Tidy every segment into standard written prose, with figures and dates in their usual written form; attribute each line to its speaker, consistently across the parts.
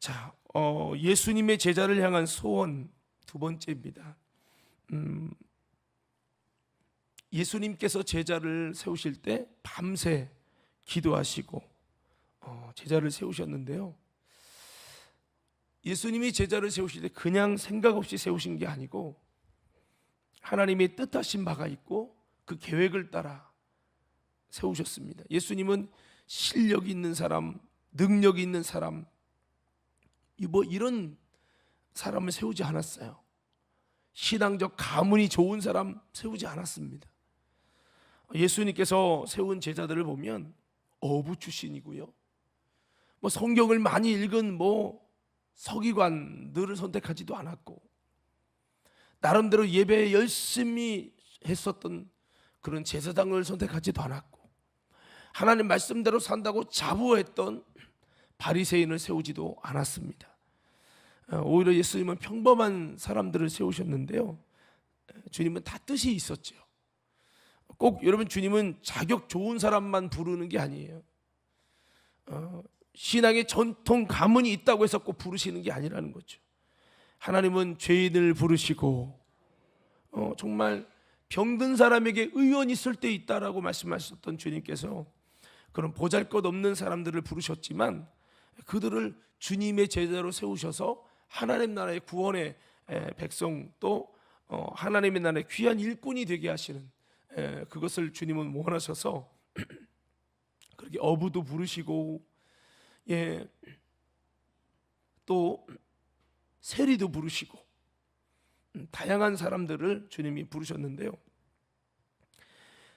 Speaker 1: 자, 예수님의 제자를 향한 소원 두 번째입니다. 예수님께서 제자를 세우실 때 밤새 기도하시고 제자를 세우셨는데요. 예수님이 제자를 세우실 때 그냥 생각 없이 세우신 게 아니고 하나님의 뜻하신 바가 있고 그 계획을 따라 세우셨습니다. 예수님은 실력 있는 사람, 능력 있는 사람, 이런 사람을 세우지 않았어요. 신앙적 가문이 좋은 사람 세우지 않았습니다. 예수님께서 세운 제자들을 보면 어부 출신이고요, 성경을 많이 읽은 서기관들을 선택하지도 않았고, 나름대로 예배에 열심히 했었던 그런 제사장을 선택하지도 않았고, 하나님 말씀대로 산다고 자부했던 바리새인을 세우지도 않았습니다. 오히려 예수님은 평범한 사람들을 세우셨는데요, 주님은 다 뜻이 있었죠. 꼭 여러분, 주님은 자격 좋은 사람만 부르는 게 아니에요. 신앙의 전통 가문이 있다고 해서 꼭 부르시는 게 아니라는 거죠. 하나님은 죄인을 부르시고 정말 병든 사람에게 의원이 있을 때 있다라고 말씀하셨던 주님께서 그런 보잘것없는 사람들을 부르셨지만 그들을 주님의 제자로 세우셔서 하나님 나라의 구원의 백성, 또 하나님의 나라의 귀한 일꾼이 되게 하시는, 그것을 주님은 원하셔서 그렇게 어부도 부르시고, 또 세리도 부르시고, 다양한 사람들을 주님이 부르셨는데요.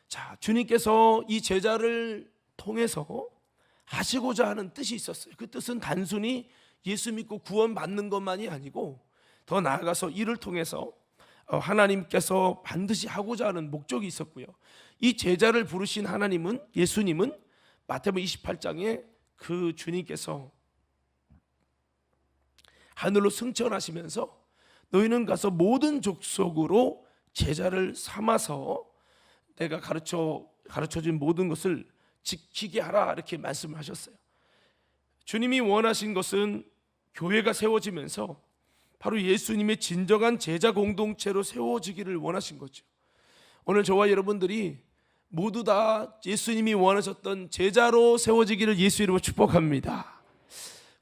Speaker 1: 자, 주님께서 이 제자를 통해서 하시고자 하는 뜻이 있었어요. 그 뜻은 단순히 예수 믿고 구원받는 것만이 아니고 더 나아가서 이를 통해서 하나님께서 반드시 하고자 하는 목적이 있었고요. 이 제자를 부르신 하나님은, 예수님은 마태복음 28장에 그 주님께서 하늘로 승천하시면서 너희는 가서 모든 족속으로 제자를 삼아서 내가 가르쳐준 모든 것을 지키게 하라, 이렇게 말씀하셨어요. 주님이 원하신 것은 교회가 세워지면서 바로 예수님의 진정한 제자 공동체로 세워지기를 원하신 거죠. 오늘 저와 여러분들이 모두 다 예수님이 원하셨던 제자로 세워지기를 예수 이름으로 축복합니다.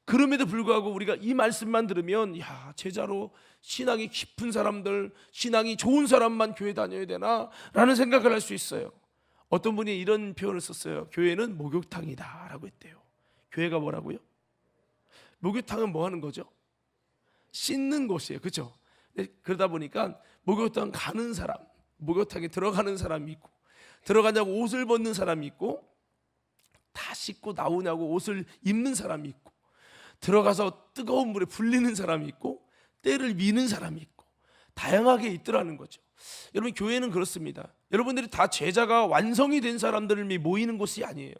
Speaker 1: 그럼에도 불구하고 우리가 이 말씀만 들으면, 제자로 신앙이 깊은 사람들, 신앙이 좋은 사람만 교회 다녀야 되나? 라는 생각을 할 수 있어요. 어떤 분이 이런 표현을 썼어요. 교회는 목욕탕이다 라고 했대요. 교회가 뭐라고요? 목욕탕은 뭐 하는 거죠? 씻는 곳이에요. 그렇죠? 그러다 보니까 목욕탕 가는 사람, 목욕탕에 들어가는 사람이 있고, 들어가냐고 옷을 벗는 사람이 있고, 다 씻고 나오냐고 옷을 입는 사람이 있고, 들어가서 뜨거운 물에 불리는 사람이 있고, 때를 미는 사람이 있고, 다양하게 있더라는 거죠. 여러분, 교회는 그렇습니다. 여러분들이 다 제자가 완성이 된 사람들이 모이는 곳이 아니에요.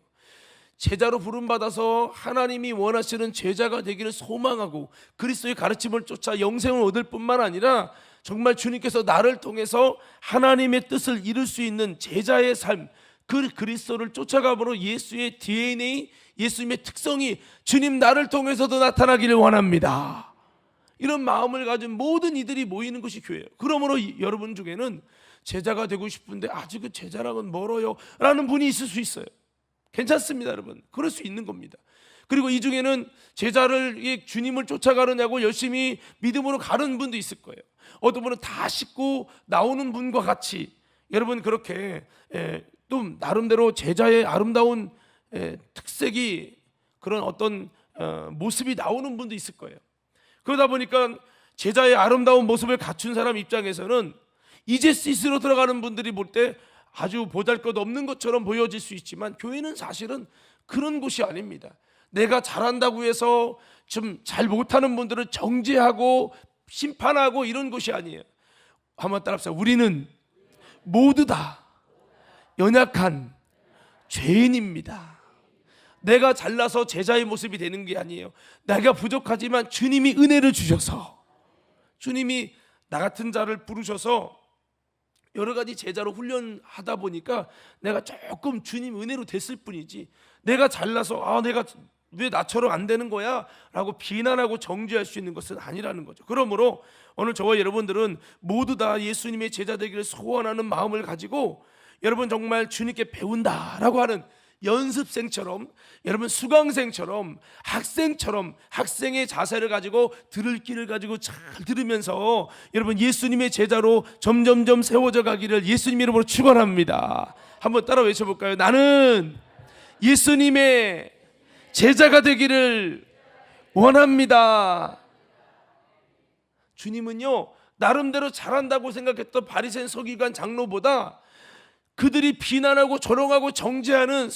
Speaker 1: 제자로 부름받아서 하나님이 원하시는 제자가 되기를 소망하고 그리스도의 가르침을 쫓아 영생을 얻을 뿐만 아니라 정말 주님께서 나를 통해서 하나님의 뜻을 이룰 수 있는 제자의 삶, 그 그리스도를 쫓아감으로 예수의 DNA, 예수님의 특성이 주님 나를 통해서도 나타나기를 원합니다. 이런 마음을 가진 모든 이들이 모이는 것이 교회예요. 그러므로 여러분 중에는 제자가 되고 싶은데 아직 그 제자랑은 멀어요 라는 분이 있을 수 있어요. 괜찮습니다, 여러분. 그럴 수 있는 겁니다. 그리고 이 중에는 제자를, 주님을 쫓아가느냐고 열심히 믿음으로 가는 분도 있을 거예요. 어떤 분은 다 씻고 나오는 분과 같이, 여러분 그렇게 또 나름대로 제자의 아름다운 특색이, 그런 어떤 모습이 나오는 분도 있을 거예요. 그러다 보니까 제자의 아름다운 모습을 갖춘 사람 입장에서는 이제 씻으러 들어가는 분들이 볼 때 아주 보잘것없는 것처럼 보여질 수 있지만, 교회는 사실은 그런 곳이 아닙니다. 내가 잘한다고 해서 좀 잘 못하는 분들을 정죄하고 심판하고 이런 곳이 아니에요. 한번 따라합시다. 우리는 모두 다 연약한 죄인입니다. 내가 잘나서 제자의 모습이 되는 게 아니에요. 내가 부족하지만 주님이 은혜를 주셔서, 주님이 나 같은 자를 부르셔서 여러 가지 제자로 훈련하다 보니까 내가 조금 주님 은혜로 됐을 뿐이지, 내가 잘나서 내가 왜 나처럼 안 되는 거야? 라고 비난하고 정죄할 수 있는 것은 아니라는 거죠. 그러므로 오늘 저와 여러분들은 모두 다 예수님의 제자 되기를 소원하는 마음을 가지고 여러분 정말 주님께 배운다라고 하는 연습생처럼, 여러분 수강생처럼, 학생처럼 학생의 자세를 가지고 들을 길을 가지고 잘 들으면서 여러분 예수님의 제자로 점점점 세워져 가기를 예수님 이름으로 축원합니다. 한번 따라 외쳐볼까요? 나는 예수님의 제자가 되기를 원합니다. 주님은요, 나름대로 잘한다고 생각했던 바리새인 서기관 장로보다 그들이 비난하고 조롱하고 정죄하는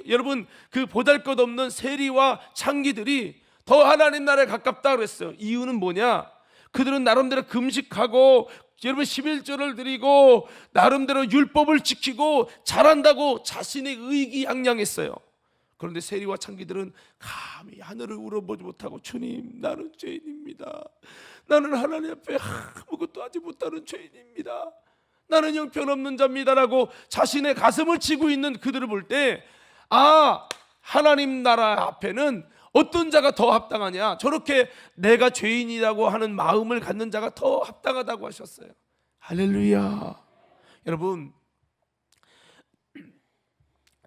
Speaker 1: 여러분 그 보잘것없는 세리와 창기들이 더 하나님 나라에 가깝다 그랬어요. 이유는 뭐냐? 그들은 나름대로 금식하고 여러분 11조를 드리고 나름대로 율법을 지키고 잘한다고 자신의 의기양양했어요. 그런데 세리와 창기들은 감히 하늘을 우러보지 못하고 주님, 나는 죄인입니다. 나는 하나님 앞에 아무것도 하지 못하는 죄인입니다. 나는 형편없는 자입니다라고 자신의 가슴을 치고 있는 그들을 볼 때, 하나님 나라 앞에는 어떤 자가 더 합당하냐? 저렇게 내가 죄인이라고 하는 마음을 갖는 자가 더 합당하다고 하셨어요. 할렐루야. 여러분,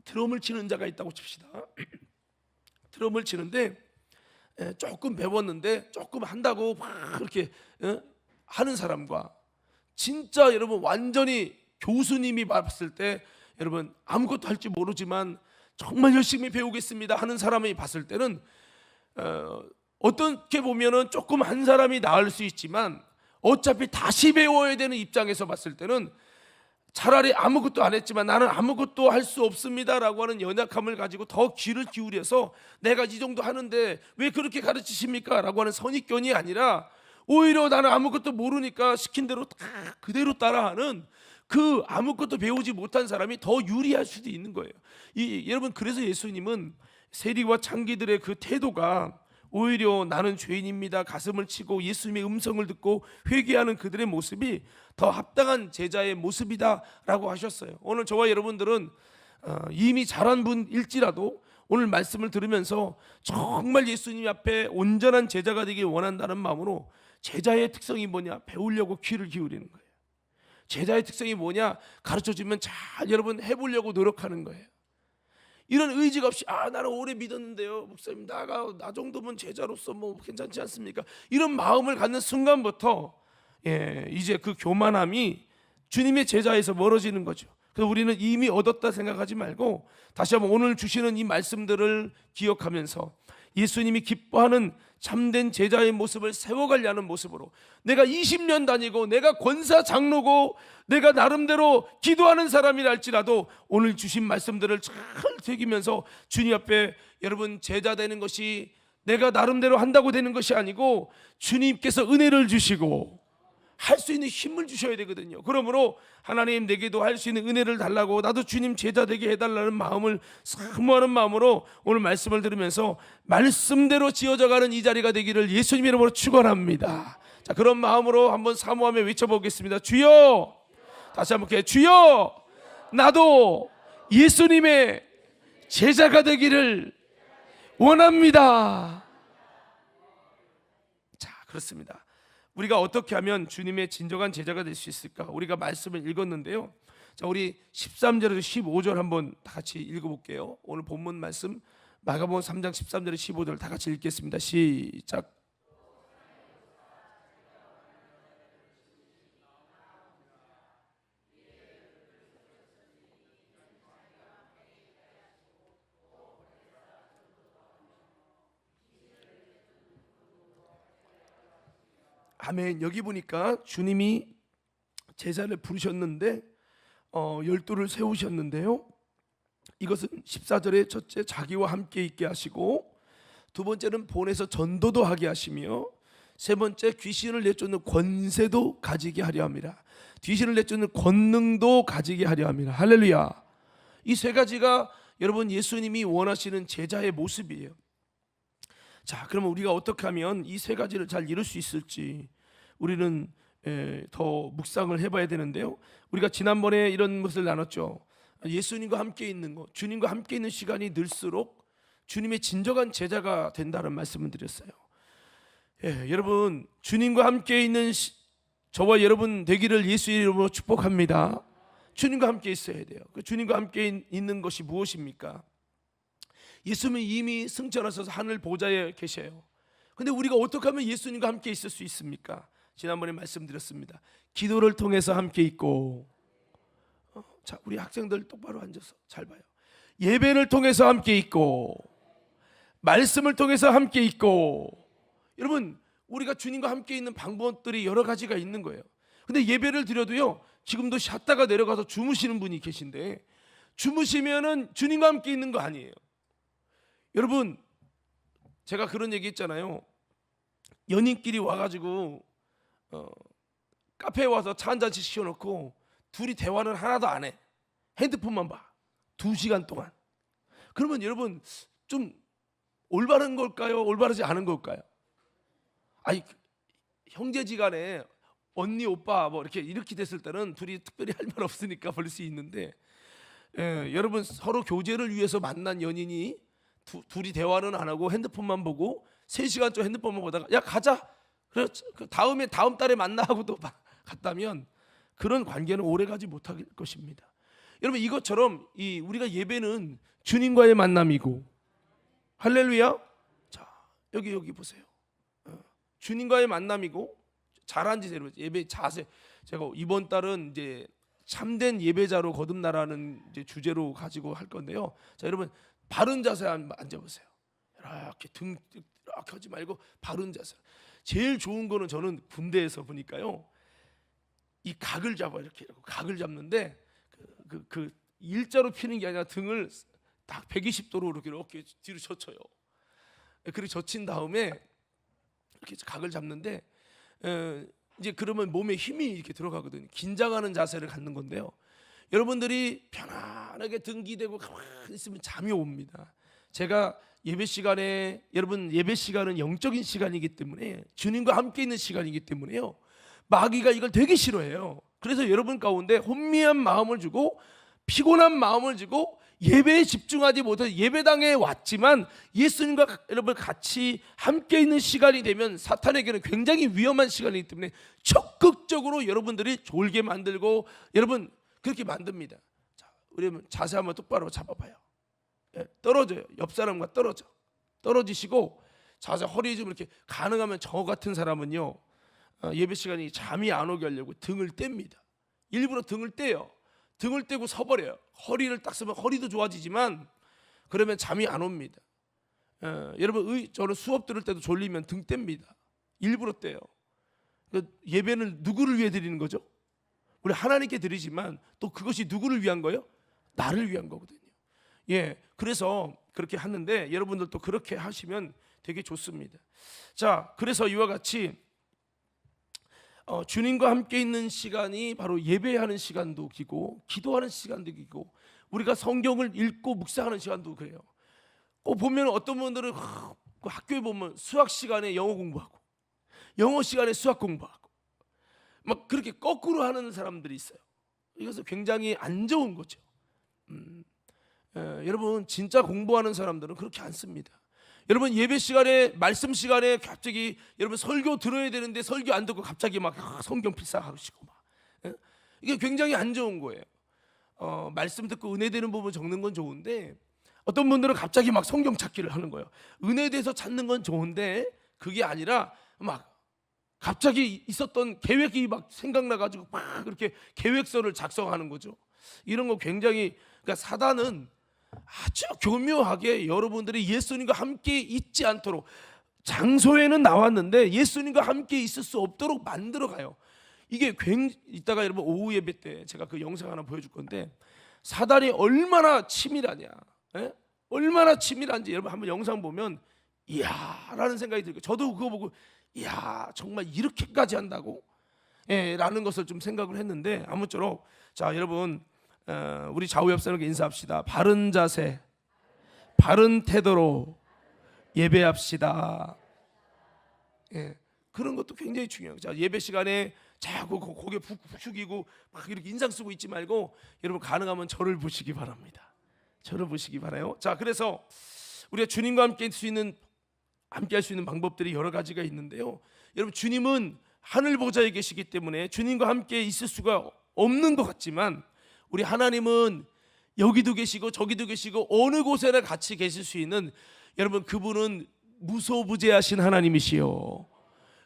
Speaker 1: 드럼을 치는 자가 있다고 칩시다. 드럼을 치는데 조금 배웠는데 조금 한다고 막 그렇게 하는 사람과 진짜 여러분 완전히 교수님이 봤을 때 여러분 아무것도 할 줄 모르지만 정말 열심히 배우겠습니다 하는 사람이 봤을 때는 어떻게 보면은 조금 한 사람이 나을 수 있지만 어차피 다시 배워야 되는 입장에서 봤을 때는 차라리 아무것도 안 했지만 나는 아무것도 할 수 없습니다라고 하는 연약함을 가지고 더 귀를 기울여서 내가 이 정도 하는데 왜 그렇게 가르치십니까? 라고 하는 선입견이 아니라 오히려 나는 아무것도 모르니까 시킨 대로 다 그대로 따라하는 그 아무것도 배우지 못한 사람이 더 유리할 수도 있는 거예요. 여러분 그래서 예수님은 세리와 창기들의 그 태도가 오히려 나는 죄인입니다 가슴을 치고 예수님의 음성을 듣고 회개하는 그들의 모습이 더 합당한 제자의 모습이다라고 하셨어요. 오늘 저와 여러분들은 이미 잘한 분일지라도 오늘 말씀을 들으면서 정말 예수님 앞에 온전한 제자가 되길 원한다는 마음으로 제자의 특성이 뭐냐? 배우려고 귀를 기울이는 거예요. 제자의 특성이 뭐냐? 가르쳐주면 잘 여러분 해보려고 노력하는 거예요. 이런 의지가 없이 나는 오래 믿었는데요 목사님 나 정도면 제자로서 뭐 괜찮지 않습니까? 이런 마음을 갖는 순간부터 이제 그 교만함이 주님의 제자에서 멀어지는 거죠. 그래서 우리는 이미 얻었다 생각하지 말고 다시 한번 오늘 주시는 이 말씀들을 기억하면서 예수님이 기뻐하는 참된 제자의 모습을 세워가려는 모습으로 내가 20년 다니고 내가 권사 장로고 내가 나름대로 기도하는 사람이라 할지라도 오늘 주신 말씀들을 잘 새기면서 주님 앞에 여러분 제자 되는 것이 내가 나름대로 한다고 되는 것이 아니고 주님께서 은혜를 주시고 할 수 있는 힘을 주셔야 되거든요. 그러므로 하나님 내게도 할 수 있는 은혜를 달라고 나도 주님 제자 되게 해달라는 마음을 사모하는 마음으로 오늘 말씀을 들으면서 말씀대로 지어져가는 이 자리가 되기를 예수님 이름으로 축원합니다. 자, 그런 마음으로 한번 사모하며 외쳐보겠습니다. 주여, 다시 한번 이렇게 주여, 나도 예수님의 제자가 되기를 원합니다. 자, 그렇습니다. 우리가 어떻게 하면 주님의 진정한 제자가 될 수 있을까? 우리가 말씀을 읽었는데요. 자, 우리 13절에서 15절 한번 다 같이 읽어볼게요. 오늘 본문 말씀 마가복음 3장 13절에서 15절 다 같이 읽겠습니다. 시작. 아멘. 여기 보니까 주님이 제자를 부르셨는데 12를 세우셨는데요. 이것은 14절에 첫째 자기와 함께 있게 하시고 두 번째는 보내서 전도도 하게 하시며 세 번째 귀신을 내쫓는 권세도 가지게 하려 합니다. 귀신을 내쫓는 권능도 가지게 하려 합니다. 할렐루야. 이 세 가지가 여러분 예수님이 원하시는 제자의 모습이에요. 자, 그러면 우리가 어떻게 하면 이 세 가지를 잘 이룰 수 있을지 우리는 더 묵상을 해봐야 되는데요. 우리가 지난번에 이런 것을 나눴죠. 예수님과 함께 있는 것, 주님과 함께 있는 시간이 늘수록 주님의 진정한 제자가 된다는 말씀을 드렸어요. 여러분, 주님과 함께 있는 저와 여러분 되기를 예수의 이름으로 축복합니다. 주님과 함께 있어야 돼요. 그 주님과 함께 있는 것이 무엇입니까? 예수님은 이미 승천하셔서 하늘 보좌에 계셔요. 근데 우리가 어떻게 하면 예수님과 함께 있을 수 있습니까? 지난번에 말씀드렸습니다. 기도를 통해서 함께 있고, 자, 우리 학생들 똑바로 앉아서 잘 봐요. 예배를 통해서 함께 있고, 말씀을 통해서 함께 있고. 여러분, 우리가 주님과 함께 있는 방법들이 여러 가지가 있는 거예요. 근데 예배를 드려도요, 지금도 잤다가 내려가서 주무시는 분이 계신데, 주무시면은 주님과 함께 있는 거 아니에요. 여러분, 제가 그런 얘기 했잖아요. 연인끼리 와가지고 카페에 와서 차 한 잔씩 시켜놓고 둘이 대화는 하나도 안 해. 핸드폰만 봐. 2시간 동안. 그러면 여러분, 좀 올바른 걸까요? 올바르지 않은 걸까요? 아니, 형제지간에 언니 오빠 뭐 이렇게 됐을 때는 둘이 특별히 할 말 없으니까 볼 수 있는데, 여러분, 서로 교제를 위해서 만난 연인이 둘이 대화는 안 하고 핸드폰만 보고 3시간째 핸드폰만 보다가 야 가자, 그래 다음 달에 만나 하고 또 갔다면 그런 관계는 오래가지 못할 것입니다. 여러분, 이것처럼 우리가 예배는 주님과의 만남이고, 할렐루야. 자, 여기 보세요. 주님과의 만남이고, 잘 앉으세요. 예배 자세. 제가 이번 달은 이제 참된 예배자로 거듭나라는 이제 주제로 가지고 할 건데요. 자, 여러분, 바른 자세 앉아보세요. 이렇게 등 이렇게 하지 말고 바른 자세. 제일 좋은 거는 저는 군대에서 보니까요, 이 각을 잡아 이렇게 각을 잡는데 그 일자로 피는 게 아니라 등을 딱 120도로 이렇게 뒤로 젖혀요. 그렇게 젖힌 다음에 이렇게 각을 잡는데, 이제 그러면 몸에 힘이 이렇게 들어가거든요. 긴장하는 자세를 갖는 건데요. 여러분들이 편안하게 등 기대고 가만히 있으면 잠이 옵니다. 제가 예배 시간에, 여러분, 예배 시간은 영적인 시간이기 때문에, 주님과 함께 있는 시간이기 때문에요, 마귀가 이걸 되게 싫어해요. 그래서 여러분 가운데 혼미한 마음을 주고 피곤한 마음을 주고 예배에 집중하지 못해서 예배당에 왔지만 예수님과 여러분 같이 함께 있는 시간이 되면 사탄에게는 굉장히 위험한 시간이기 때문에 적극적으로 여러분들이 졸게 만들고, 여러분 그렇게 만듭니다. 자, 우리 자세 한번 똑바로 잡아봐요. 떨어져요. 옆 사람과 떨어지시고 자세 허리 좀 이렇게, 가능하면 저 같은 사람은요, 예배 시간이 잠이 안 오게 하려고 등을 뗍니다. 일부러 등을 떼요. 등을 떼고 서버려요. 허리를 딱 쓰면 허리도 좋아지지만 그러면 잠이 안 옵니다. 여러분, 저는 수업 들을 때도 졸리면 등 뗍니다. 일부러 떼요. 예배는 누구를 위해 드리는 거죠? 우리 하나님께 드리지만 또 그것이 누구를 위한 거예요? 나를 위한 거거든요. 그래서 그렇게 하는데, 여러분들도 그렇게 하시면 되게 좋습니다. 자, 그래서 이와 같이 주님과 함께 있는 시간이 바로 예배하는 시간도 기고, 기도하는 시간도 기고, 우리가 성경을 읽고 묵상하는 시간도 그래요. 꼭 보면 어떤 분들은 학교에 보면 수학 시간에 영어 공부하고, 영어 시간에 수학 공부하고, 막 그렇게 거꾸로 하는 사람들이 있어요. 이것은 굉장히 안 좋은 거죠. 여러분, 진짜 공부하는 사람들은 그렇게 안 씁니다. 여러분, 예배 시간에, 말씀 시간에 갑자기 여러분 설교 들어야 되는데 설교 안 듣고 갑자기 막 성경 필사하시고 막, 이게 굉장히 안 좋은 거예요. 말씀 듣고 은혜 되는 부분 적는 건 좋은데, 어떤 분들은 갑자기 막 성경 찾기를 하는 거예요. 은혜에 대해서 찾는 건 좋은데 그게 아니라 막 갑자기 있었던 계획이 막 생각나가지고 막 그렇게 계획서를 작성하는 거죠. 이런 거 굉장히, 그러니까 사단은 아주 교묘하게 여러분들이 예수님과 함께 있지 않도록, 장소에는 나왔는데 예수님과 함께 있을 수 없도록 만들어가요. 이게 이따가 여러분 오후 예배 때 제가 그 영상 하나 보여줄 건데, 사단이 얼마나 치밀하냐, 얼마나 치밀한지 여러분 한번 영상 보면 이야 라는 생각이 들고, 저도 그거 보고 이야 정말 이렇게까지 한다고, 라는 것을 좀 생각을 했는데, 아무쪼록 자, 여러분, 우리 좌우 옆 사람에게 인사합시다. 바른 자세, 바른 태도로 예배합시다. 그런 것도 굉장히 중요해요. 자, 예배 시간에 자꾸 고개 푹 숙이고 막 이렇게 인상 쓰고 있지 말고, 여러분 가능하면 저를 보시기 바랍니다. 저를 보시기 바라요. 자, 그래서 우리가 주님과 함께 할 수 있는 방법들이 여러 가지가 있는데요. 여러분, 주님은 하늘 보좌에 계시기 때문에 주님과 함께 있을 수가 없는 것 같지만, 우리 하나님은 여기도 계시고 저기도 계시고 어느 곳에나 같이 계실 수 있는, 여러분, 그분은 무소부재하신 하나님이시요.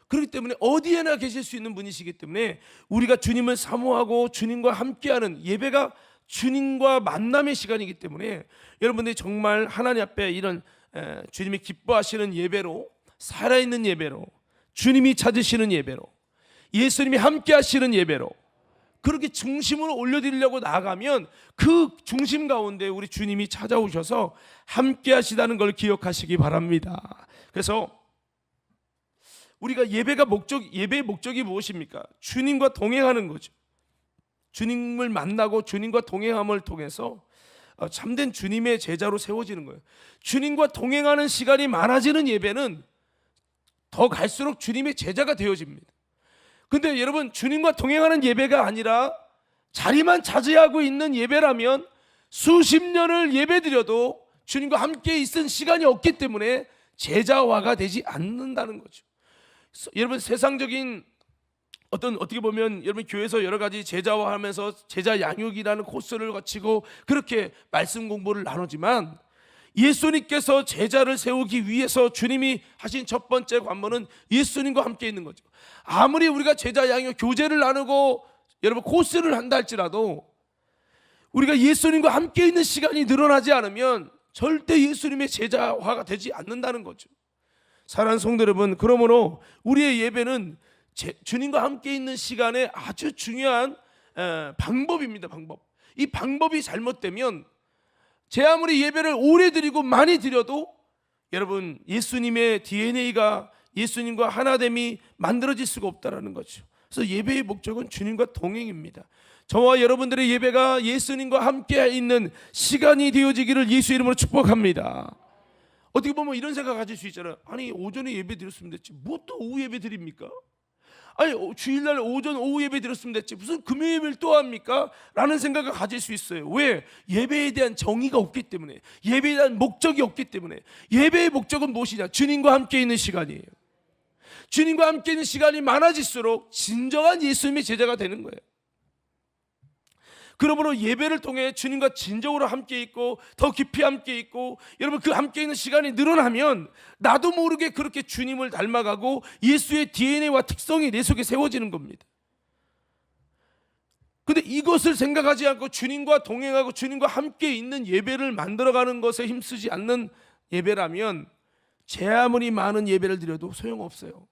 Speaker 1: 그렇기 때문에 어디에나 계실 수 있는 분이시기 때문에 우리가 주님을 사모하고 주님과 함께하는 예배가 주님과 만남의 시간이기 때문에, 여러분들이 정말 하나님 앞에 이런 주님이 기뻐하시는 예배로, 살아있는 예배로, 주님이 찾으시는 예배로, 예수님이 함께하시는 예배로 그렇게 중심으로 올려드리려고 나아가면, 그 중심 가운데 우리 주님이 찾아오셔서 함께하시다는 걸 기억하시기 바랍니다. 그래서 우리가 예배의 목적이 무엇입니까? 주님과 동행하는 거죠. 주님을 만나고 주님과 동행함을 통해서 참된 주님의 제자로 세워지는 거예요. 주님과 동행하는 시간이 많아지는 예배는 더 갈수록 주님의 제자가 되어집니다. 근데 여러분, 주님과 동행하는 예배가 아니라 자리만 차지하고 있는 예배라면 수십 년을 예배드려도 주님과 함께 있은 시간이 없기 때문에 제자화가 되지 않는다는 거죠. 여러분, 세상적인 어떻게 보면 여러분 교회에서 여러 가지 제자화하면서 제자 양육이라는 코스를 거치고 그렇게 말씀 공부를 나누지만, 예수님께서 제자를 세우기 위해서 주님이 하신 첫 번째 관문은 예수님과 함께 있는 거죠. 아무리 우리가 제자 양육 교제를 나누고 여러분 코스를 한다 할지라도 우리가 예수님과 함께 있는 시간이 늘어나지 않으면 절대 예수님의 제자화가 되지 않는다는 거죠. 사랑하는 성도 여러분, 그러므로 우리의 예배는 주님과 함께 있는 시간에 아주 중요한 방법입니다. 이 방법이 잘못되면 제 아무리 예배를 오래 드리고 많이 드려도 여러분, 예수님의 DNA가, 예수님과 하나됨이 만들어질 수가 없다는 거죠. 그래서 예배의 목적은 주님과 동행입니다. 저와 여러분들의 예배가 예수님과 함께 있는 시간이 되어지기를 예수 이름으로 축복합니다. 어떻게 보면 이런 생각 가질 수 있잖아요. 아니, 오전에 예배 드렸으면 됐지, 뭐 또 오후 예배 드립니까? 아니, 주일날 오전 오후 예배 드렸으면 됐지, 무슨 금요 예배를 또 합니까? 라는 생각을 가질 수 있어요. 왜? 예배에 대한 정의가 없기 때문에, 예배에 대한 목적이 없기 때문에. 예배의 목적은 무엇이냐? 주님과 함께 있는 시간이에요. 주님과 함께 있는 시간이 많아질수록 진정한 예수님의 제자가 되는 거예요. 그러므로 예배를 통해 주님과 진정으로 함께 있고 더 깊이 함께 있고, 여러분, 그 함께 있는 시간이 늘어나면 나도 모르게 그렇게 주님을 닮아가고 예수의 DNA와 특성이 내 속에 세워지는 겁니다. 근데 이것을 생각하지 않고 주님과 동행하고 주님과 함께 있는 예배를 만들어가는 것에 힘쓰지 않는 예배라면 제 아무리 많은 예배를 드려도 소용없어요.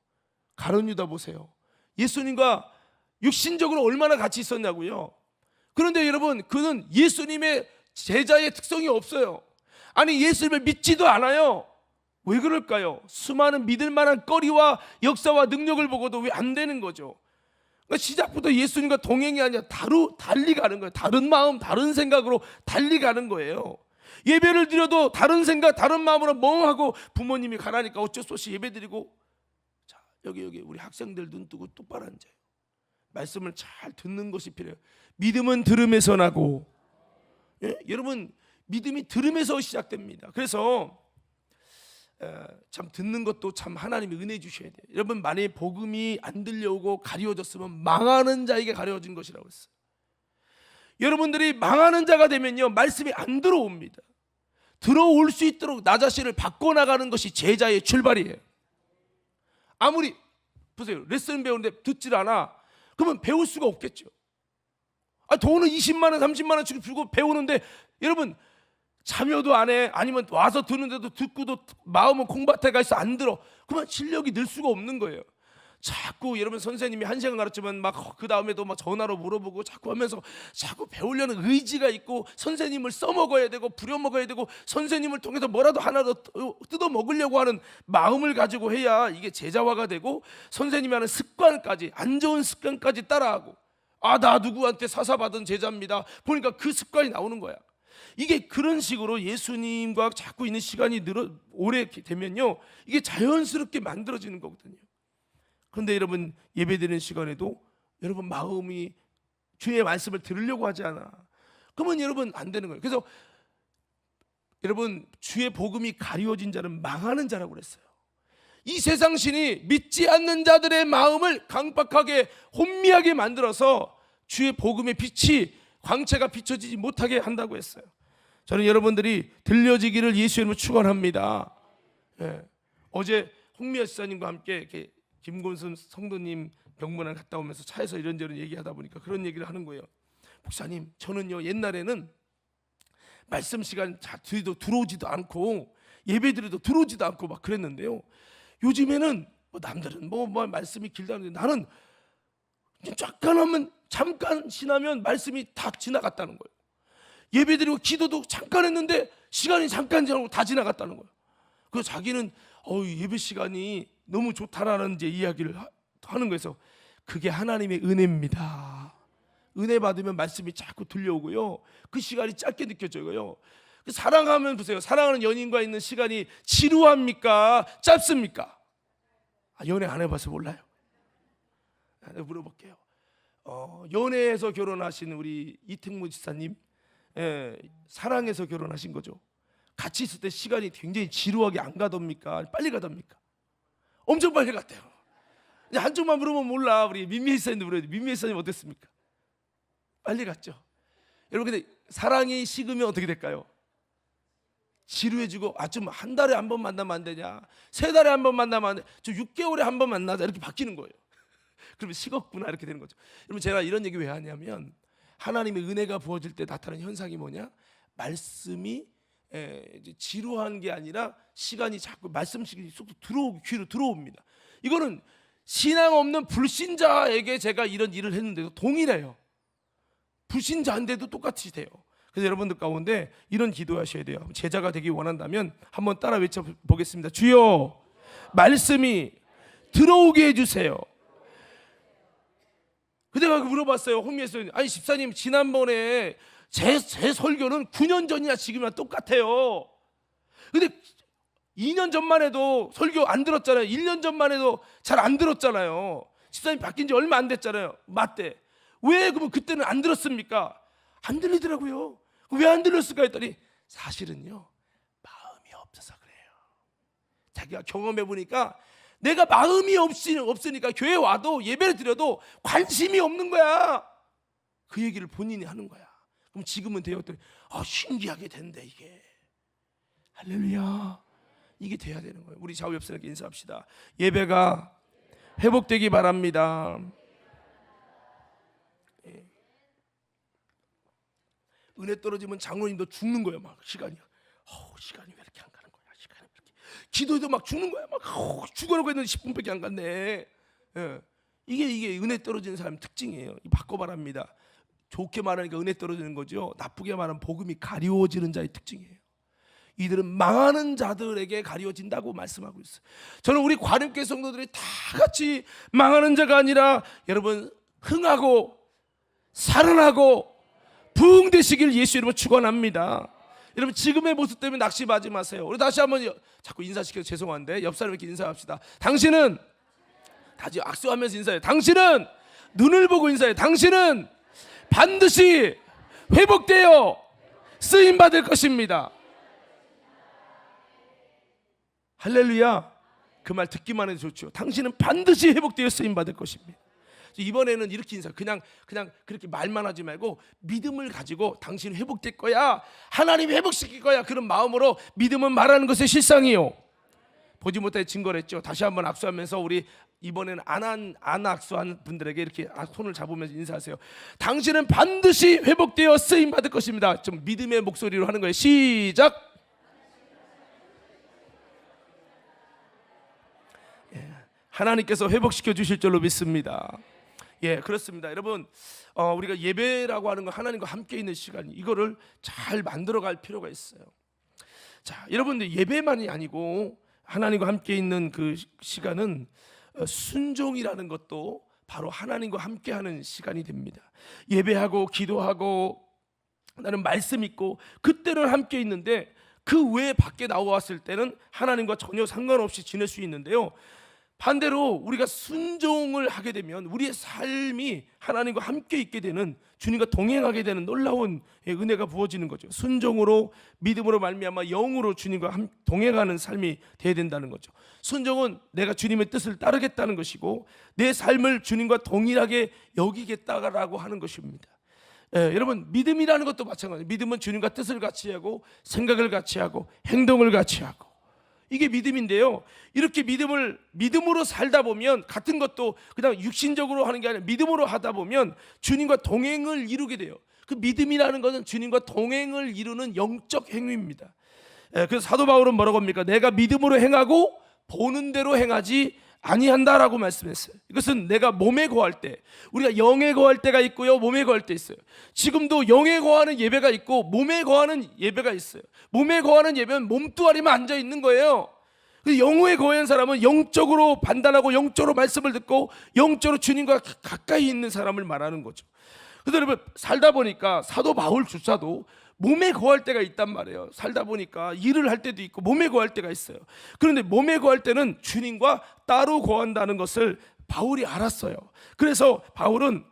Speaker 1: 가룟 유다 보세요. 예수님과 육신적으로 얼마나 같이 있었냐고요. 그런데 여러분, 그는 예수님의 제자의 특성이 없어요. 아니, 예수님을 믿지도 않아요. 왜 그럴까요? 수많은 믿을 만한 거리와 역사와 능력을 보고도 왜 안 되는 거죠? 그러니까 시작부터 예수님과 동행이 아니라 달리 가는 거예요. 다른 마음, 다른 생각으로 달리 가는 거예요. 예배를 드려도 다른 생각, 다른 마음으로 멍하고, 부모님이 가라니까 어쩔 수 없이 예배 드리고, 자, 여기 우리 학생들 눈 뜨고 똑바로 앉아요. 말씀을 잘 듣는 것이 필요해요. 믿음은 들음에서 나고, 여러분, 믿음이 들음에서 시작됩니다. 그래서 참 듣는 것도 참 하나님이 은혜 주셔야 돼요. 여러분, 만약에 복음이 안 들려오고 가려워졌으면 망하는 자에게 가려워진 것이라고 했어요. 여러분들이 망하는 자가 되면요, 말씀이 안 들어옵니다. 들어올 수 있도록 나 자신을 바꿔나가는 것이 제자의 출발이에요. 아무리 보세요, 레슨 배우는데 듣질 않아, 그러면 배울 수가 없겠죠. 돈은 20만 원, 30만 원 주고 배우는데, 여러분, 참여도 안 해, 아니면 와서 듣는데도 듣고도 마음은 콩밭에 가 있어 안 들어, 그러면 실력이 늘 수가 없는 거예요. 자꾸 여러분, 선생님이 1시간 가르치면 막 그 다음에도 막 전화로 물어보고 자꾸 하면서 자꾸 배우려는 의지가 있고, 선생님을 써먹어야 되고 부려먹어야 되고, 선생님을 통해서 뭐라도 하나 더 뜯어 먹으려고 하는 마음을 가지고 해야 이게 제자화가 되고, 선생님이 하는 습관까지, 안 좋은 습관까지 따라하고, 나 누구한테 사사받은 제자입니다, 보니까 그 습관이 나오는 거야. 이게 그런 식으로 예수님과 자꾸 있는 시간이 오래 되면요, 이게 자연스럽게 만들어지는 거거든요. 그런데 여러분, 예배드리는 시간에도 여러분 마음이 주의 말씀을 들으려고 하지 않아, 그러면 여러분 안 되는 거예요. 그래서 여러분, 주의 복음이 가리워진 자는 망하는 자라고 그랬어요. 이 세상 신이 믿지 않는 자들의 마음을 강박하게 혼미하게 만들어서 주의 복음의 빛이, 광채가 비춰지지 못하게 한다고 했어요. 저는 여러분들이 들려지기를 예수 이름으로 축원합니다. 예. 어제 홍미아 지사님과 함께 이렇게 김곤순 성도님 병문안 갔다 오면서 차에서 이런저런 얘기하다 보니까 그런 얘기를 하는 거예요. 목사님, 저는요 옛날에는 말씀 시간 드리도 들어오지도 않고 예배드려도 들어오지도 않고 막 그랬는데요, 요즘에는 뭐 남들은 뭐 말씀이 길다는데 나는 잠깐 하면, 잠깐 지나면 말씀이 다 지나갔다는 거예요. 예배드리고 기도도 잠깐 했는데 시간이 잠깐 지나고 다 지나갔다는 거예요. 그래서 자기는 예배 시간이 너무 좋다라는 이제 이야기를 하는 거에서, 그게 하나님의 은혜입니다. 은혜 받으면 말씀이 자꾸 들려오고요, 그 시간이 짧게 느껴져요. 사랑하면 보세요, 사랑하는 연인과 있는 시간이 지루합니까? 짧습니까? 연애 안 해봐서 몰라요. 물어볼게요. 연애에서 결혼하신 우리 이택무 지사님, 사랑해서 결혼하신 거죠. 같이 있을 때 시간이 굉장히 지루하게 안 가답니까? 빨리 가답니까? 엄청 빨리 갔대요. 한쪽만 물으면 몰라. 우리 민미 지사님도 물어야 돼. 민미 지사님 어땠습니까? 빨리 갔죠. 여러분, 근데 사랑이 식으면 어떻게 될까요? 지루해지고, 좀 한 달에 한 번 만나면 안 되냐, 3달에 한 번 만나면 안 돼, 저 6개월에 한 번 만나자, 이렇게 바뀌는 거예요. 그러면 식었구나, 이렇게 되는 거죠. 여러분, 제가 이런 얘기 왜 하냐면, 하나님의 은혜가 부어질 때 나타나는 현상이 뭐냐, 말씀이 이제 지루한 게 아니라 시간이 자꾸 말씀식이 쏙 귀로 들어옵니다. 이거는 신앙 없는 불신자에게 제가 이런 일을 했는데도 동일해요. 불신자인데도 똑같이 돼요. 그래서 여러분들 가운데 이런 기도하셔야 돼요. 제자가 되기 원한다면 한번 따라 외쳐보겠습니다. 주여, 말씀이 들어오게 해주세요. 그대가 물어봤어요, 홍미에서. 아니 집사님, 지난번에 제 설교는 9년 전이나 지금이나 똑같아요. 근데 2년 전만 해도 설교 안 들었잖아요. 1년 전만 해도 잘 안 들었잖아요. 집사님 바뀐 지 얼마 안 됐잖아요. 맞대. 왜 그러면 그때는 안 들었습니까? 안 들리더라고요. 왜 안 들렸을까 했더니, 사실은요, 마음이 없어서 그래요. 자기가 경험해 보니까 내가 마음이 없으니까 교회 와도 예배를 드려도 관심이 없는 거야. 그 얘기를 본인이 하는 거야. 그럼 지금은 되었더니 신기하게 된대. 이게 할렐루야, 이게 돼야 되는 거예요. 우리 좌우 옆 사람에게 인사합시다. 예배가 회복되기 바랍니다. 은혜 떨어지면 장로님도 죽는 거예요. 막 시간이 왜 이렇게 안 가는 거야? 시간이 왜 이렇게, 기도해도 막 죽는 거야. 막 죽으라고 했는데 10분밖에 안 갔네. 이게 은혜 떨어지는 사람 특징이에요. 바꿔 바랍니다. 좋게 말하니까 은혜 떨어지는 거죠. 나쁘게 말하면 복음이 가리워지는 자의 특징이에요. 이들은 망하는 자들에게 가리워진다고 말씀하고 있어요. 저는 우리 관음교회 성도들이 다 같이 망하는 자가 아니라, 여러분, 흥하고 살아나고 부흥되시길 예수 이름으로 축원합니다. 여러분, 지금의 모습 때문에 낙심하지 마세요. 우리 다시 한번, 자꾸 인사시켜서 죄송한데 옆 사람에게 인사합시다. 당신은, 다시 악수하면서 인사해요. 당신은 눈을 보고 인사해요. 당신은 반드시 회복되어 쓰임 받을 것입니다. 할렐루야. 그 말 듣기만 해도 좋죠. 당신은 반드시 회복되어 쓰임 받을 것입니다. 이번에는 이렇게 인사, 그냥 그렇게 말만 하지 말고 믿음을 가지고, 당신 회복될 거야, 하나님이 회복시킬 거야, 그런 마음으로 믿음은 말하는 것의 실상이요, 보지 못해 증거를 했죠. 다시 한번 악수하면서, 우리 이번에는 안 악수한 분들에게 이렇게 손을 잡으면서 인사하세요. 당신은 반드시 회복되어 쓰임 받을 것입니다. 좀 믿음의 목소리로 하는 거예요. 시작. 하나님께서 회복시켜 주실 줄로 믿습니다. 그렇습니다. 여러분, 우리가 예배라고 하는 건 하나님과 함께 있는 시간, 이거를 잘 만들어갈 필요가 있어요. 자, 여러분들, 예배만이 아니고 하나님과 함께 있는 그 시간은 순종이라는 것도 바로 하나님과 함께하는 시간이 됩니다. 예배하고 기도하고 나는 말씀 있고 그때는 함께 있는데, 그 외에 밖에 나왔을 때는 하나님과 전혀 상관없이 지낼 수 있는데요, 반대로 우리가 순종을 하게 되면 우리의 삶이 하나님과 함께 있게 되는, 주님과 동행하게 되는 놀라운 은혜가 부어지는 거죠. 순종으로, 믿음으로 말미암아 영으로 주님과 동행하는 삶이 되어야 된다는 거죠. 순종은 내가 주님의 뜻을 따르겠다는 것이고, 내 삶을 주님과 동일하게 여기겠다라고 하는 것입니다. 여러분, 믿음이라는 것도 마찬가지예요. 믿음은 주님과 뜻을 같이 하고, 생각을 같이 하고, 행동을 같이 하고, 이게 믿음인데요, 이렇게 믿음으로 살다 보면, 같은 것도 그냥 육신적으로 하는 게 아니라 믿음으로 하다 보면 주님과 동행을 이루게 돼요. 그 믿음이라는 것은 주님과 동행을 이루는 영적 행위입니다. 그래서 사도 바울은 뭐라고 합니까? 내가 믿음으로 행하고 보는 대로 행하지 아니한다라고 말씀했어요. 이것은 내가 몸에 거할 때, 우리가 영에 거할 때가 있고요, 몸에 거할 때 있어요. 지금도 영에 거하는 예배가 있고 몸에 거하는 예배가 있어요. 몸에 거하는 예배는 몸뚱아리만 앉아 있는 거예요. 영에 거한 사람은 영적으로 판단하고 영적으로 말씀을 듣고 영적으로 주님과 가까이 있는 사람을 말하는 거죠. 그래서 여러분, 살다 보니까 사도 바울조차도 몸에 거할 때가 있단 말이에요. 살다 보니까 일을 할 때도 있고 몸에 거할 때가 있어요. 그런데 몸에 거할 때는 주님과 따로 거한다는 것을 바울이 알았어요. 그래서 바울은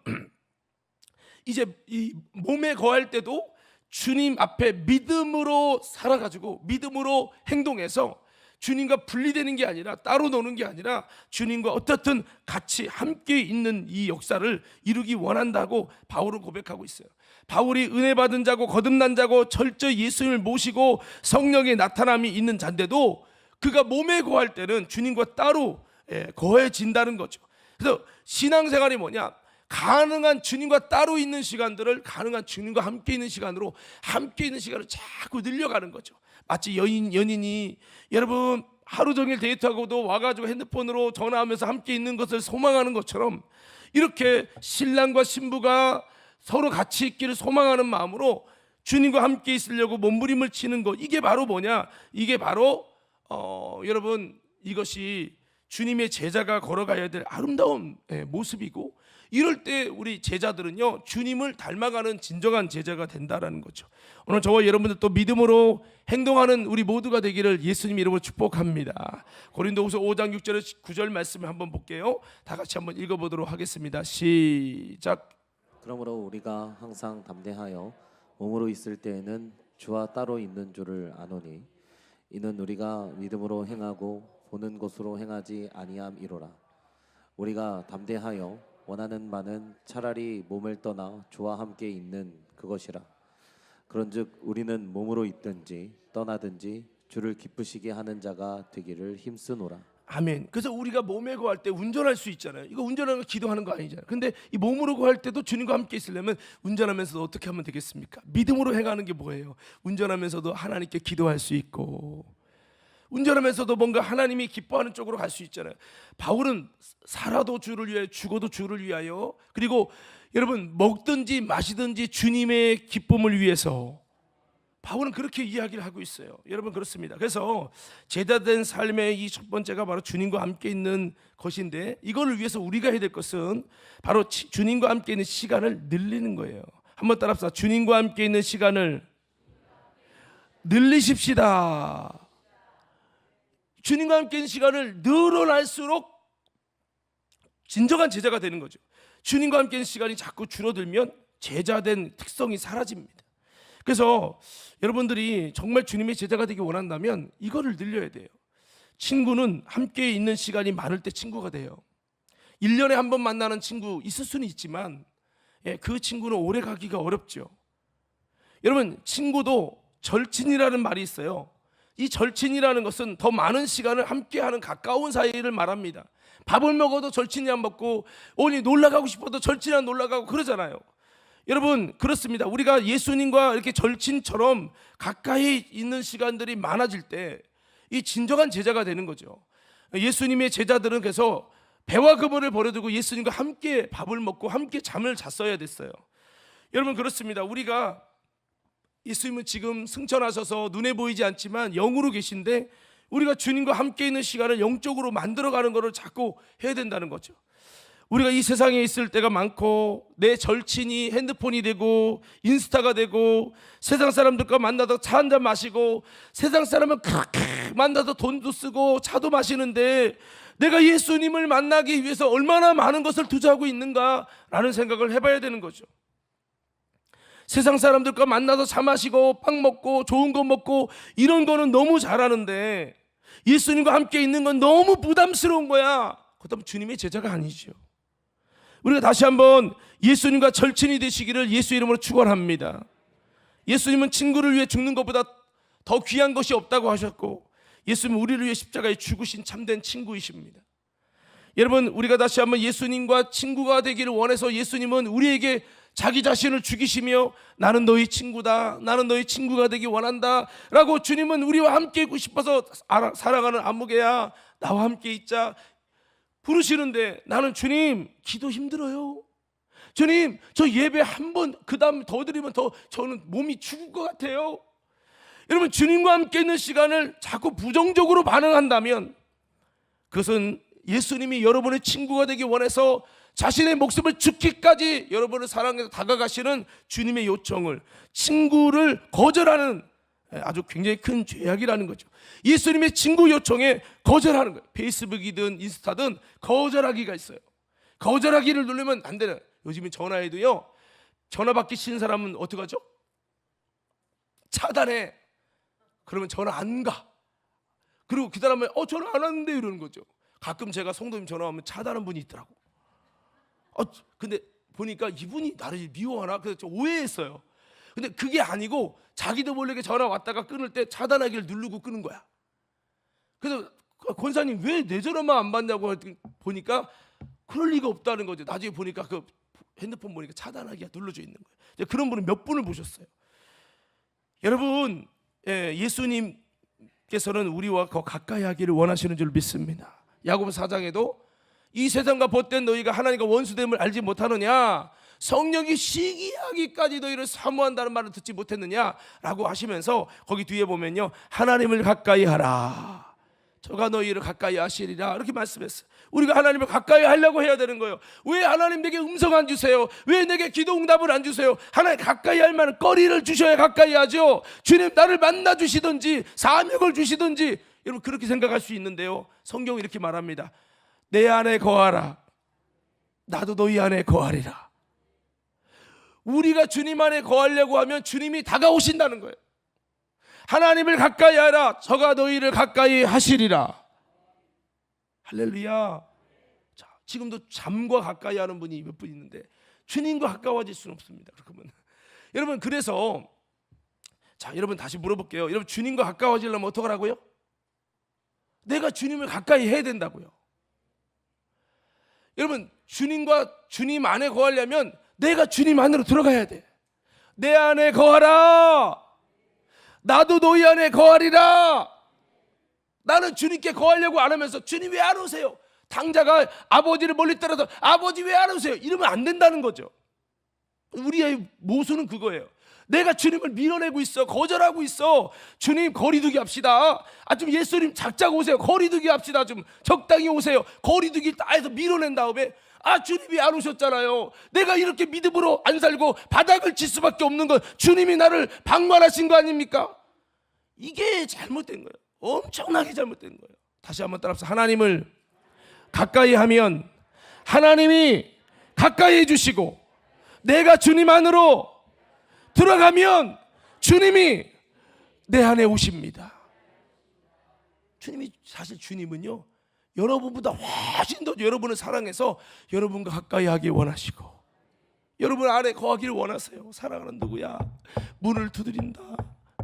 Speaker 1: 이제 이 몸에 거할 때도 주님 앞에 믿음으로 살아가지고 믿음으로 행동해서 주님과 분리되는 게 아니라, 따로 노는 게 아니라 주님과 어떻든 같이 함께 있는 이 역사를 이루기 원한다고 바울은 고백하고 있어요. 바울이 은혜 받은 자고 거듭난 자고 철저히 예수님을 모시고 성령의 나타남이 있는 자인데도 그가 몸에 거할 때는 주님과 따로 거해진다는 거죠. 그래서 신앙생활이 뭐냐? 가능한 주님과 따로 있는 시간들을 가능한 주님과 함께 있는 시간으로, 함께 있는 시간을 자꾸 늘려가는 거죠. 마치 연인이 여러분 하루 종일 데이트하고도 와가지고 핸드폰으로 전화하면서 함께 있는 것을 소망하는 것처럼, 이렇게 신랑과 신부가 서로 같이 있기를 소망하는 마음으로 주님과 함께 있으려고 몸부림을 치는 것, 이게 바로 뭐냐? 이게 바로 여러분, 이것이 주님의 제자가 걸어가야 될 아름다운 모습이고, 이럴 때 우리 제자들은요, 주님을 닮아가는 진정한 제자가 된다라는 거죠. 오늘 저와 여러분들 또 믿음으로 행동하는 우리 모두가 되기를 예수님 이름으로 축복합니다. 고린도후서 5장 6절에서 9절 말씀을 한번 볼게요. 다 같이 한번 읽어보도록 하겠습니다. 시작.
Speaker 2: 그러므로 우리가 항상 담대하여 몸으로 있을 때에는 주와 따로 있는 줄을 아노니, 이는 우리가 믿음으로 행하고 보는 것으로 행하지 아니함이로라. 우리가 담대하여 원하는 바는 차라리 몸을 떠나 주와 함께 있는 그것이라. 그런즉 우리는 몸으로 있든지 떠나든지 주를 기쁘시게 하는 자가 되기를 힘쓰노라.
Speaker 1: 아멘. 그래서 우리가 몸에 거할 때 운전할 수 있잖아요. 이거 운전하는 거 기도하는 거 아니잖아요. 근데 이 몸으로 거할 때도 주님과 함께 있으려면 운전하면서도 어떻게 하면 되겠습니까? 믿음으로 행하는 게 뭐예요? 운전하면서도 하나님께 기도할 수 있고, 운전하면서도 뭔가 하나님이 기뻐하는 쪽으로 갈 수 있잖아요. 바울은 살아도 주를 위하여 죽어도 주를 위하여, 그리고 여러분 먹든지 마시든지 주님의 기쁨을 위해서, 바울은 그렇게 이야기를 하고 있어요. 여러분, 그렇습니다. 그래서 제자된 삶의 이 첫 번째가 바로 주님과 함께 있는 것인데, 이거를 위해서 우리가 해야 될 것은 바로 주님과 함께 있는 시간을 늘리는 거예요. 한번 따라합시다. 주님과 함께 있는 시간을 늘리십시다. 주님과 함께 있는 시간을 늘어날수록 진정한 제자가 되는 거죠. 주님과 함께 있는 시간이 자꾸 줄어들면 제자된 특성이 사라집니다. 그래서 여러분들이 정말 주님의 제자가 되기 원한다면 이거를 늘려야 돼요. 친구는 함께 있는 시간이 많을 때 친구가 돼요. 1년에 한 번 만나는 친구 있을 수는 있지만 그 친구는 오래 가기가 어렵죠. 여러분, 친구도 절친이라는 말이 있어요. 이 절친이라는 것은 더 많은 시간을 함께하는 가까운 사이를 말합니다. 밥을 먹어도 절친이 안 먹고, 어디 놀러 가고 싶어도 절친이 안 놀러 가고 그러잖아요. 여러분, 그렇습니다. 우리가 예수님과 이렇게 절친처럼 가까이 있는 시간들이 많아질 때 이 진정한 제자가 되는 거죠. 예수님의 제자들은 그래서 배와 그물을 버려두고 예수님과 함께 밥을 먹고 함께 잠을 잤어야 됐어요. 여러분, 그렇습니다. 우리가 예수님은 지금 승천하셔서 눈에 보이지 않지만 영으로 계신데, 우리가 주님과 함께 있는 시간을 영적으로 만들어가는 것을 자꾸 해야 된다는 거죠. 우리가 이 세상에 있을 때가 많고, 내 절친이 핸드폰이 되고 인스타가 되고, 세상 사람들과 만나서 차 한잔 마시고, 세상 사람은 그렇게 만나서 돈도 쓰고 차도 마시는데 내가 예수님을 만나기 위해서 얼마나 많은 것을 투자하고 있는가라는 생각을 해봐야 되는 거죠. 세상 사람들과 만나서 차 마시고 빵 먹고 좋은 거 먹고 이런 거는 너무 잘하는데 예수님과 함께 있는 건 너무 부담스러운 거야. 그렇다면 주님의 제자가 아니죠. 우리가 다시 한번 예수님과 절친이 되시기를 예수 이름으로 축원합니다. 예수님은 친구를 위해 죽는 것보다 더 귀한 것이 없다고 하셨고, 예수님은 우리를 위해 십자가에 죽으신 참된 친구이십니다. 여러분, 우리가 다시 한번 예수님과 친구가 되기를 원해서 예수님은 우리에게 자기 자신을 죽이시며 나는 너희 친구다, 나는 너희 친구가 되기 원한다 라고 주님은 우리와 함께 있고 싶어서 사랑하는 아무개야 나와 함께 있자 부르시는데, 나는 주님 기도 힘들어요. 주님 저 예배 한 번 그 다음 더 드리면 더 저는 몸이 죽을 것 같아요. 여러분, 주님과 함께 있는 시간을 자꾸 부정적으로 반응한다면 그것은 예수님이 여러분의 친구가 되기 원해서 자신의 목숨을 죽기까지 여러분을 사랑해서 다가가시는 주님의 요청을, 친구를 거절하는 아주 굉장히 큰 죄악이라는 거죠. 예수님의 친구 요청에 거절하는 거예요. 페이스북이든 인스타든 거절하기가 있어요. 거절하기를 누르면 안 되는. 요즘에 전화해도요, 전화 받기 싫은 사람은 어떻게 하죠? 차단해. 그러면 전화 안 가. 그리고 그 사람은 전화 안 왔는데 이러는 거죠. 가끔 제가 성도님 전화하면 차단하는 분이 있더라고. 근데 보니까 이분이 나를 미워하나? 그래서 좀 오해했어요. 근데 그게 아니고 자기도 모르게 전화 왔다가 끊을 때 차단하기를 누르고 끊은 거야. 그래서 권사님 왜 내 전화만 안 받냐고 보니까 그럴 리가 없다는 거죠. 나중에 보니까 그 핸드폰 보니까 차단하기가 눌러져 있는 거예요. 그런 분은 몇 분을 보셨어요. 여러분, 예수님께서는 우리와 더 가까이 하기를 원하시는 줄 믿습니다. 야고보서 4장에도 이 세상과 벗된 너희가 하나님과 원수됨을 알지 못하느냐, 성령이 시기하기까지 너희를 사모한다는 말을 듣지 못했느냐라고 하시면서 거기 뒤에 보면요, 하나님을 가까이 하라, 저가 너희를 가까이 하시리라 이렇게 말씀했어요. 우리가 하나님을 가까이 하려고 해야 되는 거예요. 왜 하나님 내게 음성 안 주세요? 왜 내게 기도 응답을 안 주세요? 하나님 가까이 할 만한 거리를 주셔야 가까이 하죠. 주님 나를 만나 주시든지 사명을 주시든지, 여러분 그렇게 생각할 수 있는데요, 성경은 이렇게 말합니다. 내 안에 거하라, 나도 너희 안에 거하리라. 우리가 주님 안에 거하려고 하면 주님이 다가오신다는 거예요. 하나님을 가까이 하라, 저가 너희를 가까이 하시리라. 할렐루야. 자, 지금도 잠과 가까이 하는 분이 몇 분 있는데 주님과 가까워질 수는 없습니다. 그러면 여러분, 그래서 자, 여러분 다시 물어볼게요. 여러분, 주님과 가까워지려면 어떻게 하라고요? 내가 주님을 가까이 해야 된다고요. 여러분, 주님 안에 거하려면 내가 주님 안으로 들어가야 돼. 내 안에 거하라, 나도 너희 안에 거하리라. 나는 주님께 거하려고 안 하면서 주님 왜 안 오세요? 당자가 아버지를 멀리 떨어서 아버지 왜 안 오세요? 이러면 안 된다는 거죠. 우리의 모순은 그거예요. 내가 주님을 밀어내고 있어, 거절하고 있어. 주님 거리두기 합시다. 좀 예수님 작작 오세요. 거리두기 합시다. 좀 적당히 오세요. 거리두기 다 해서 밀어낸 다음에 주님이 안 오셨잖아요. 내가 이렇게 믿음으로 안 살고 바닥을 칠 수밖에 없는 건 주님이 나를 방관하신 거 아닙니까? 이게 잘못된 거예요. 엄청나게 잘못된 거예요. 다시 한번 따라합시다. 하나님을 가까이 하면 하나님이 가까이 해주시고, 내가 주님 안으로 들어가면 주님이 내 안에 오십니다. 사실 주님은요, 여러분보다 훨씬 더 여러분을 사랑해서 여러분과 가까이 하길 원하시고, 여러분 안에 거하기를 원하세요. 사랑하는 누구야, 문을 두드린다,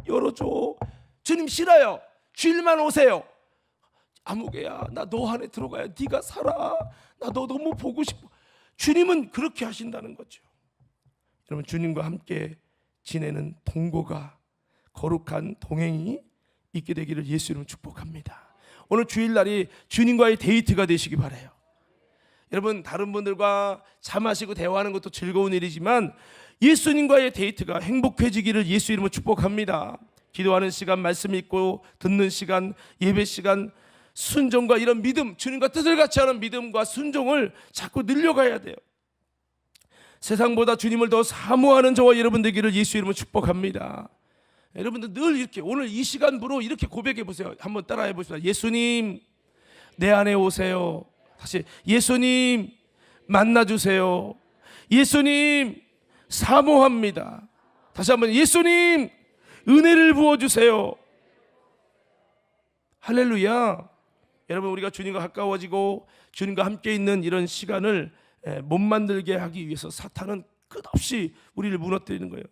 Speaker 1: 열어줘. 주님 싫어요. 주일만 오세요. 아무개야, 나 너 안에 들어가야 네가 살아. 나 너 너무 보고 싶어. 주님은 그렇게 하신다는 거죠. 여러분, 주님과 함께 지내는 동거가, 거룩한 동행이 있게 되기를 예수 이름으로 축복합니다. 오늘 주일날이 주님과의 데이트가 되시기 바라요. 여러분, 다른 분들과 차 마시고 대화하는 것도 즐거운 일이지만 예수님과의 데이트가 행복해지기를 예수 이름으로 축복합니다. 기도하는 시간, 말씀 읽고 듣는 시간, 예배 시간, 순종과 이런 믿음, 주님과 뜻을 같이 하는 믿음과 순종을 자꾸 늘려가야 돼요. 세상보다 주님을 더 사모하는 저와 여러분 되기를 예수 이름으로 축복합니다. 여러분들 늘 이렇게 오늘 이 시간부로 이렇게 고백해 보세요. 한번 따라해 보십시다. 예수님, 내 안에 오세요. 다시 예수님 만나주세요. 예수님 사모합니다. 다시 한번 예수님 은혜를 부어주세요. 할렐루야. 여러분, 우리가 주님과 가까워지고 주님과 함께 있는 이런 시간을 못 만들게 하기 위해서 사탄은 끝없이 우리를 무너뜨리는 거예요.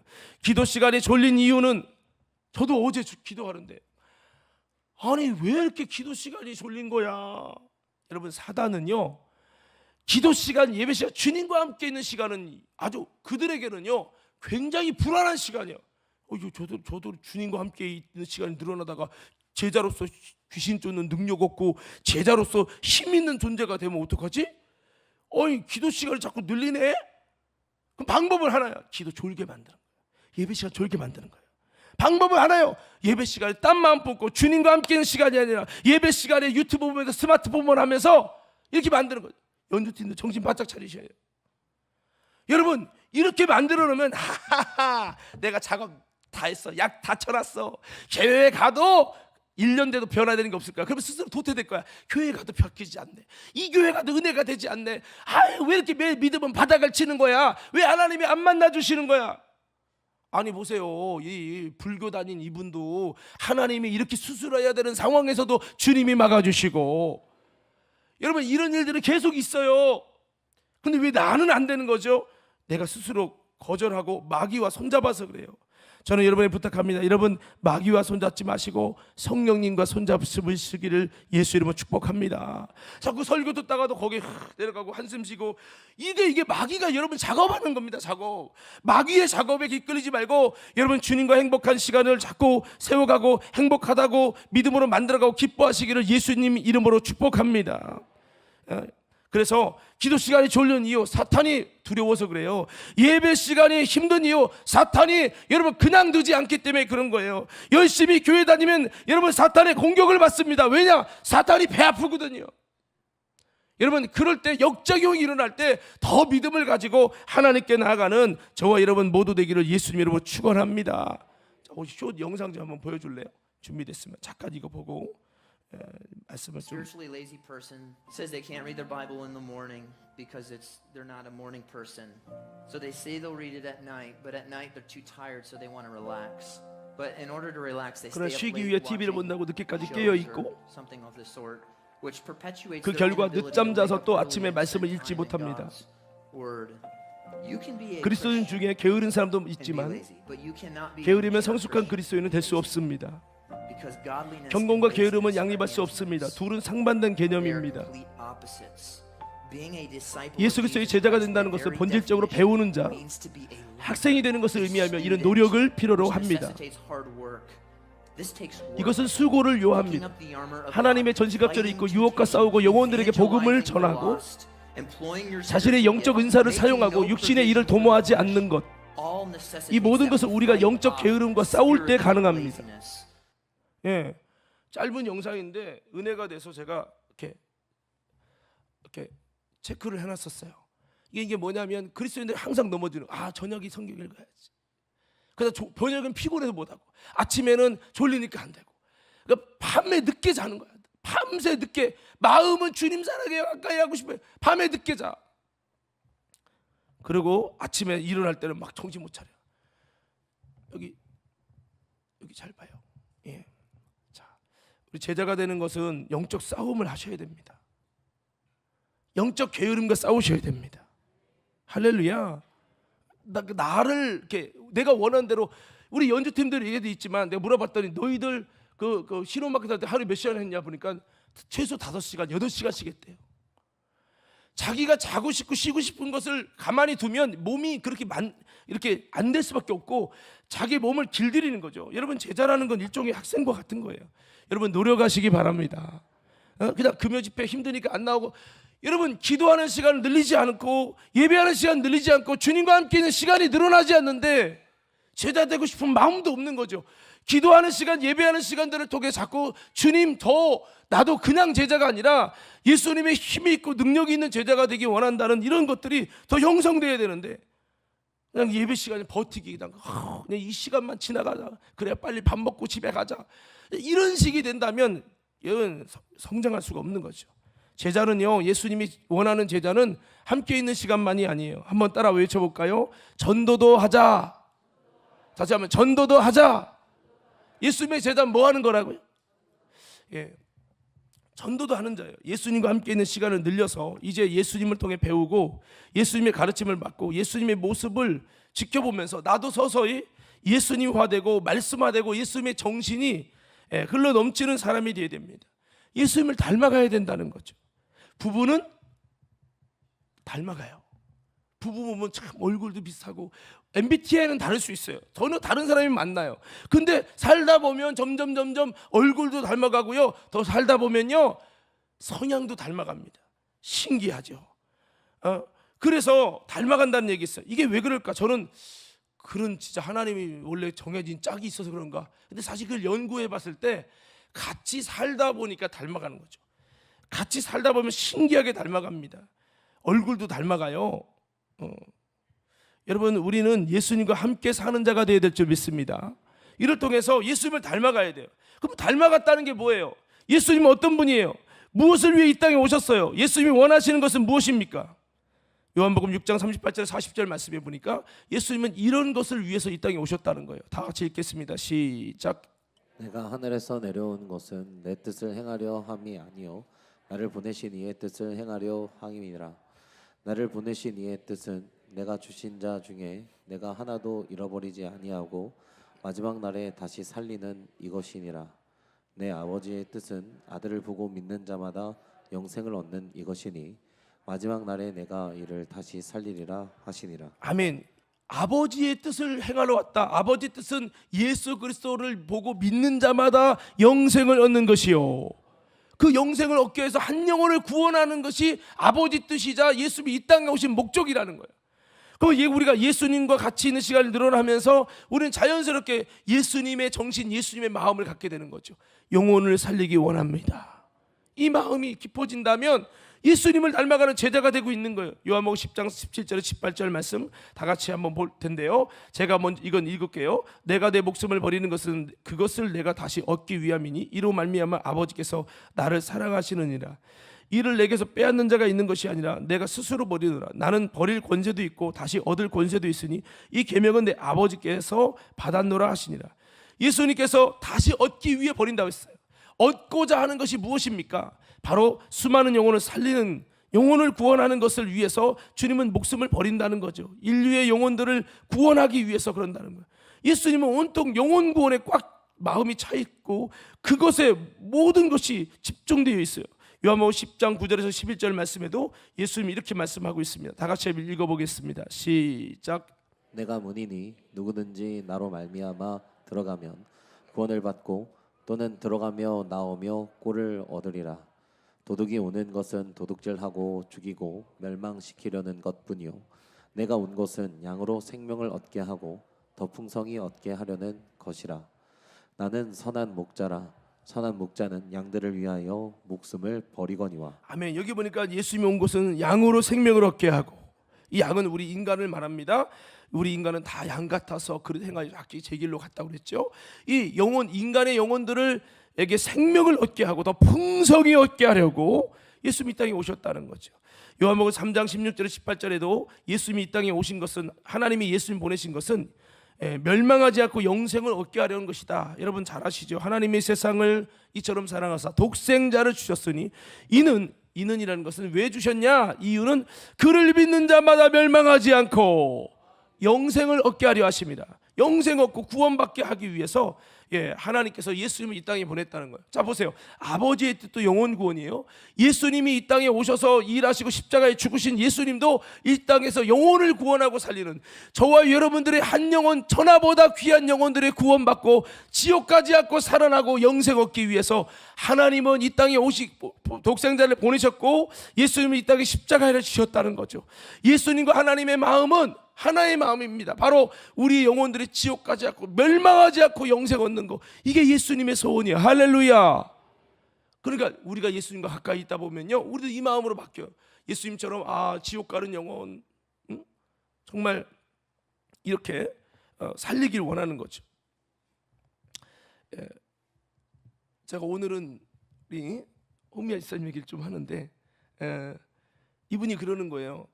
Speaker 1: 기도 시간에 졸린 이유는, 저도 어제 기도하는데 아니 왜 이렇게 기도 시간이 졸린 거야. 여러분, 사단은요, 기도 시간, 예배 시간, 주님과 함께 있는 시간은 아주 그들에게는요 굉장히 불안한 시간이에요. 저도 주님과 함께 있는 시간이 늘어나다가 제자로서 귀신 쫓는 능력 없고 제자로서 힘 있는 존재가 되면 어떡하지? 기도 시간을 자꾸 늘리네? 그럼 방법은 하나야. 기도 졸게 만드는 거예요. 예배 시간 졸게 만드는 거예요. 방법은 하나요. 예배 시간에 땀만 뽑고 주님과 함께 있는 시간이 아니라 예배 시간에 유튜브 보면서 스마트폰만 하면서 이렇게 만드는 거예요. 연주팀도 정신 바짝 차리셔야 해요. 여러분, 이렇게 만들어 놓으면 하하하, 내가 작업 다 했어, 약 다 쳐놨어, 교회에 가도 1년 돼도 변화되는 게 없을 거야. 그러면 스스로 도태될 거야. 교회 가도 바뀌지 않네, 이 교회 가도 은혜가 되지 않네, 왜 이렇게 매일 믿음은 바닥을 치는 거야, 왜 하나님이 안 만나주시는 거야. 아니 보세요, 이 불교 다닌 이분도 하나님이 이렇게 수술해야 되는 상황에서도 주님이 막아주시고, 여러분 이런 일들이 계속 있어요. 근데 왜 나는 안 되는 거죠? 내가 스스로 거절하고 마귀와 손잡아서 그래요. 저는 여러분에 부탁합니다. 여러분, 마귀와 손잡지 마시고 성령님과 손잡으시기를 예수 이름으로 축복합니다. 자꾸 설교 듣다가도 거기 내려가고 한숨 쉬고, 이게 마귀가 여러분 작업하는 겁니다. 작업. 마귀의 작업에 이끌리지 말고 여러분 주님과 행복한 시간을 자꾸 세워가고 행복하다고 믿음으로 만들어가고 기뻐하시기를 예수님 이름으로 축복합니다. 그래서 기도 시간이 졸린 이유, 사탄이 두려워서 그래요. 예배 시간이 힘든 이유, 사탄이 여러분 그냥 두지 않기 때문에 그런 거예요. 열심히 교회 다니면 여러분 사탄의 공격을 받습니다. 왜냐? 사탄이 배 아프거든요. 여러분, 그럴 때 역작용이 일어날 때 더 믿음을 가지고 하나님께 나아가는 저와 여러분 모두 되기를 예수님 이름으로 축원합니다. 쇼 영상 좀 한번 보여줄래요? 준비됐으면 잠깐 이거 보고 말씀을 좀.
Speaker 3: Spiritually lazy person says they can't read their Bible in the morning because they're not a morning person. So they say they'll read it at night, but at night they're too tired, so they want to relax. But in order to relax, they
Speaker 1: 그러나
Speaker 3: stay up
Speaker 1: 쉬기
Speaker 3: late
Speaker 1: 위해 TV를
Speaker 3: watching
Speaker 1: 본다고 늦게까지
Speaker 3: shows
Speaker 1: 깨어
Speaker 3: or
Speaker 1: 있고,
Speaker 3: something of the sort, which perpetuates
Speaker 1: 그
Speaker 3: their
Speaker 1: 결과
Speaker 3: inability
Speaker 1: 늦잠
Speaker 3: to wake
Speaker 1: 자서
Speaker 3: up
Speaker 1: 또
Speaker 3: early
Speaker 1: 아침에
Speaker 3: and
Speaker 1: 말씀을
Speaker 3: spend
Speaker 1: 읽지
Speaker 3: time in
Speaker 1: 못합니다.
Speaker 3: God's word. You can be a
Speaker 1: 그리스도인
Speaker 3: Christian
Speaker 1: 중에 게으른 사람도
Speaker 3: and be
Speaker 1: 있지만
Speaker 3: lazy, but you cannot be a
Speaker 1: 게으르면
Speaker 3: mature
Speaker 1: 성숙한
Speaker 3: Christian.
Speaker 1: 그리스도인은 될 수 없습니다.
Speaker 3: Because godliness
Speaker 1: 경건과
Speaker 3: and
Speaker 1: 게으름은
Speaker 3: laziness
Speaker 1: 양립할
Speaker 3: are
Speaker 1: 수 없습니다.
Speaker 3: enemies.
Speaker 1: 둘은 상반된
Speaker 3: They are
Speaker 1: 개념입니다.
Speaker 3: complete opposites. Being a disciple
Speaker 1: 예수
Speaker 3: of
Speaker 1: 그리스도의
Speaker 3: Jesus
Speaker 1: 제자가
Speaker 3: Christ
Speaker 1: 된다는
Speaker 3: by
Speaker 1: 것은
Speaker 3: very
Speaker 1: 본질적으로
Speaker 3: definition
Speaker 1: 배우는 자,
Speaker 3: means to be a leader.
Speaker 1: 학생이 되는 것을 의미하며 이런
Speaker 3: Student,
Speaker 1: 노력을 필요로
Speaker 3: which
Speaker 1: 합니다.
Speaker 3: necessitates hard work. This takes work.
Speaker 1: 이것은 수고를
Speaker 3: Picking
Speaker 1: 요합니다.
Speaker 3: up the armor of
Speaker 1: 하나님의
Speaker 3: God,
Speaker 1: 전시갑절을
Speaker 3: fighting
Speaker 1: 입고 유혹과
Speaker 3: temptation,
Speaker 1: 싸우고 영혼들에게 복음을
Speaker 3: evangelizing the
Speaker 1: 전하고
Speaker 3: lost, employing your
Speaker 1: 자신의
Speaker 3: spiritual
Speaker 1: 영적
Speaker 3: gift,
Speaker 1: 은사를
Speaker 3: making
Speaker 1: 사용하고
Speaker 3: no
Speaker 1: 육신의 일을
Speaker 3: provision for
Speaker 1: 도모하지
Speaker 3: the flesh.
Speaker 1: 않는 것,
Speaker 3: All necessitates
Speaker 1: 이 모든
Speaker 3: that
Speaker 1: 것은
Speaker 3: we
Speaker 1: 우리가
Speaker 3: fight
Speaker 1: 영적
Speaker 3: off
Speaker 1: 게으름과 싸울 때
Speaker 3: spiritual
Speaker 1: 가능합니다.
Speaker 3: laziness.
Speaker 1: 예, 짧은 영상인데 은혜가 돼서 제가 이렇게 체크를 해놨었어요. 이게 뭐냐면 그리스도인들이 항상 넘어지는, 저녁이 성경 읽어야지. 그래서 저녁은 피곤해서 못하고, 아침에는 졸리니까 안 되고, 그러니까 밤에 늦게 자는 거야. 밤새 늦게, 마음은 주님 사랑에 가까이 하고 싶어요. 밤에 늦게 자. 그리고 아침에 일어날 때는 막 정신 못 차려. 여기 잘 봐요. 예. 자, 우리 제자가 되는 것은 영적 싸움을 하셔야 됩니다. 영적 게으름과 싸우셔야 됩니다. 할렐루야. 나를 이렇게 내가 원하는 대로, 우리 연주팀들이 얘기도 있지만 내가 물어봤더니 너희들 그 신혼마켓 할 때 하루에 몇 시간 했냐 보니까 최소 5시간, 8시간씩 했대요. 자기가 자고 싶고 쉬고 싶은 것을 가만히 두면 몸이 그렇게 이렇게 안 될 수밖에 없고 자기 몸을 길들이는 거죠. 여러분, 제자라는 건 일종의 학생과 같은 거예요. 여러분, 노력하시기 바랍니다. 그냥 금요 집회 힘드니까 안 나오고, 여러분 기도하는 시간을 늘리지 않고 예배하는 시간 늘리지 않고 주님과 함께 있는 시간이 늘어나지 않는데 제자 되고 싶은 마음도 없는 거죠. 기도하는 시간, 예배하는 시간들을 통해 자꾸 주님 나도 그냥 제자가 아니라 예수님의 힘이 있고 능력이 있는 제자가 되기 원한다는 이런 것들이 더 형성돼야 되는데, 그냥 예배 시간에 버티기, 그냥 이 시간만 지나가자, 그래야 빨리 밥 먹고 집에 가자, 이런 식이 된다면 이건 성장할 수가 없는 거죠. 제자는요, 예수님이 원하는 제자는 함께 있는 시간만이 아니에요. 한번 따라 외쳐볼까요? 전도도 하자. 다시 한번 전도도 하자. 예수님의 제자는 뭐 하는 거라고요? 예, 전도도 하는 자예요. 예수님과 함께 있는 시간을 늘려서 이제 예수님을 통해 배우고 예수님의 가르침을 받고 예수님의 모습을 지켜보면서 나도 서서히 예수님화되고 말씀화되고 예수님의 정신이 흘러 넘치는 사람이 되어야 됩니다. 예수님을 닮아가야 된다는 거죠. 부부는 닮아가요. 부부 보면 참 얼굴도 비슷하고 MBTI는 다를 수 있어요. 전혀 다른 사람이 만나요. 근데 살다 보면 점점 얼굴도 닮아가고요. 더 살다 보면요 성향도 닮아갑니다. 신기하죠. 그래서 닮아간다는 얘기 있어요. 이게 왜 그럴까? 저는 그런 진짜 하나님이 원래 정해진 짝이 있어서 그런가? 근데 사실 그걸 연구해 봤을 때 같이 살다 보니까 닮아가는 거죠. 같이 살다 보면 신기하게 닮아갑니다. 얼굴도 닮아가요. 여러분, 우리는 예수님과 함께 사는 자가 되어야 될 줄 믿습니다. 이를 통해서 예수님을 닮아가야 돼요. 그럼 닮아갔다는 게 뭐예요? 예수님은 어떤 분이에요? 무엇을 위해 이 땅에 오셨어요? 예수님이 원하시는 것은 무엇입니까? 요한복음 6장 38절 40절 말씀해 보니까 예수님은 이런 것을 위해서 이 땅에 오셨다는 거예요. 다 같이 읽겠습니다. 시작.
Speaker 2: 내가 하늘에서 내려온 것은 내 뜻을 행하려 함이 아니요 나를 보내신 이의 뜻을 행하려 함이니라. 나를 보내신 이의 뜻은 내가 주신 자 중에 내가 하나도 잃어버리지 아니하고 마지막 날에 다시 살리는 이것이니라. 내 아버지의 뜻은 아들을 보고 믿는 자마다 영생을 얻는 이것이니 마지막 날에 내가 이를 다시 살리리라 하시니라.
Speaker 1: 아멘. 아버지의 뜻을 행하러 왔다. 아버지의 뜻은 예수 그리스도를 보고 믿는 자마다 영생을 얻는 것이요. 그 영생을 얻기 위해서 한 영혼을 구원하는 것이 아버지 뜻이자 예수님이 이 땅에 오신 목적이라는 거예요. 그럼 우리가 예수님과 같이 있는 시간을 늘어나면서 우리는 자연스럽게 예수님의 정신, 예수님의 마음을 갖게 되는 거죠. 영혼을 살리기 원합니다. 이 마음이 깊어진다면 예수님을 닮아가는 제자가 되고 있는 거예요. 요한복음 10장 17절 18절 말씀 다 같이 한번 볼 텐데요. 제가 먼저 이건 읽을게요. 내가 내 목숨을 버리는 것은 그것을 내가 다시 얻기 위함이니 이로 말미암아 아버지께서 나를 사랑하시느니라. 이를 내게서 빼앗는 자가 있는 것이 아니라 내가 스스로 버리노라. 나는 버릴 권세도 있고 다시 얻을 권세도 있으니 이 계명은 내 아버지께서 받았노라 하시니라. 예수님께서 다시 얻기 위해 버린다고 했어요. 얻고자 하는 것이 무엇입니까? 바로 수많은 영혼을 살리는, 영혼을 구원하는 것을 위해서 주님은 목숨을 버린다는 거죠. 인류의 영혼들을 구원하기 위해서 그런다는 거예요. 예수님은 온통 영혼 구원에 꽉 마음이 차 있고 그것에 모든 것이 집중되어 있어요. 요한복음 10장 9절에서 11절 말씀에도 예수님이 이렇게 말씀하고 있습니다. 다 같이 읽어보겠습니다. 시작.
Speaker 2: 내가 문이니 누구든지 나로 말미암아 들어가면 구원을 받고 또는 들어가며 나오며 꼴을 얻으리라. 도둑이 오는 것은 도둑질하고 죽이고 멸망시키려는 것뿐이요 내가 온 것은 양으로 생명을 얻게 하고 더 풍성히 얻게 하려는 것이라. 나는 선한 목자라. 선한 목자는 양들을 위하여 목숨을 버리거니와.
Speaker 1: 아멘. 여기 보니까 예수님이 온 것은 양으로 생명을 얻게 하고, 이 양은 우리 인간을 말합니다. 우리 인간은 다 양 같아서 그릇 행하여 각기 제 길로 갔다고 그랬죠. 이 영혼, 인간의 영혼들에게 생명을 얻게 하고 더 풍성히 얻게 하려고 예수님이 이 땅에 오셨다는 거죠. 요한복음 3장 16절 18절에도 예수님이 이 땅에 오신 것은, 하나님이 예수님 보내신 것은 멸망하지 않고 영생을 얻게 하려는 것이다. 여러분 잘 아시죠? 하나님이 세상을 이처럼 사랑하사 독생자를 주셨으니 이는이라는 것은 왜 주셨냐? 이유는 그를 믿는 자마다 멸망하지 않고 영생을 얻게 하려 하십니다. 영생 얻고 구원받게 하기 위해서 하나님께서 예수님을 이 땅에 보냈다는 거예요. 자 보세요. 아버지의 뜻도 영혼 구원이에요. 예수님이 이 땅에 오셔서 일하시고 십자가에 죽으신 예수님도 이 땅에서 영혼을 구원하고 살리는, 저와 여러분들의 한 영혼, 천하보다 귀한 영혼들의 구원받고 지옥까지 않고 살아나고 영생 얻기 위해서 하나님은 이 땅에 독생자를 보내셨고 예수님이 이 땅에 십자가에 지셨다는 거죠. 예수님과 하나님의 마음은 하나의 마음입니다. 바로 우리 영혼들이 지옥 가지 않고 멸망하지 않고 영생 얻는 거, 이게 예수님의 소원이에요. 할렐루야. 그러니까 우리가 예수님과 가까이 있다 보면요, 우리도 이 마음으로 바뀌어요. 예수님처럼 지옥 가는 영혼 정말 이렇게 살리길 원하는 거죠. 제가 오늘은 우리 호미아 지사님 얘기를 좀 하는데 이분이 그러는 거예요.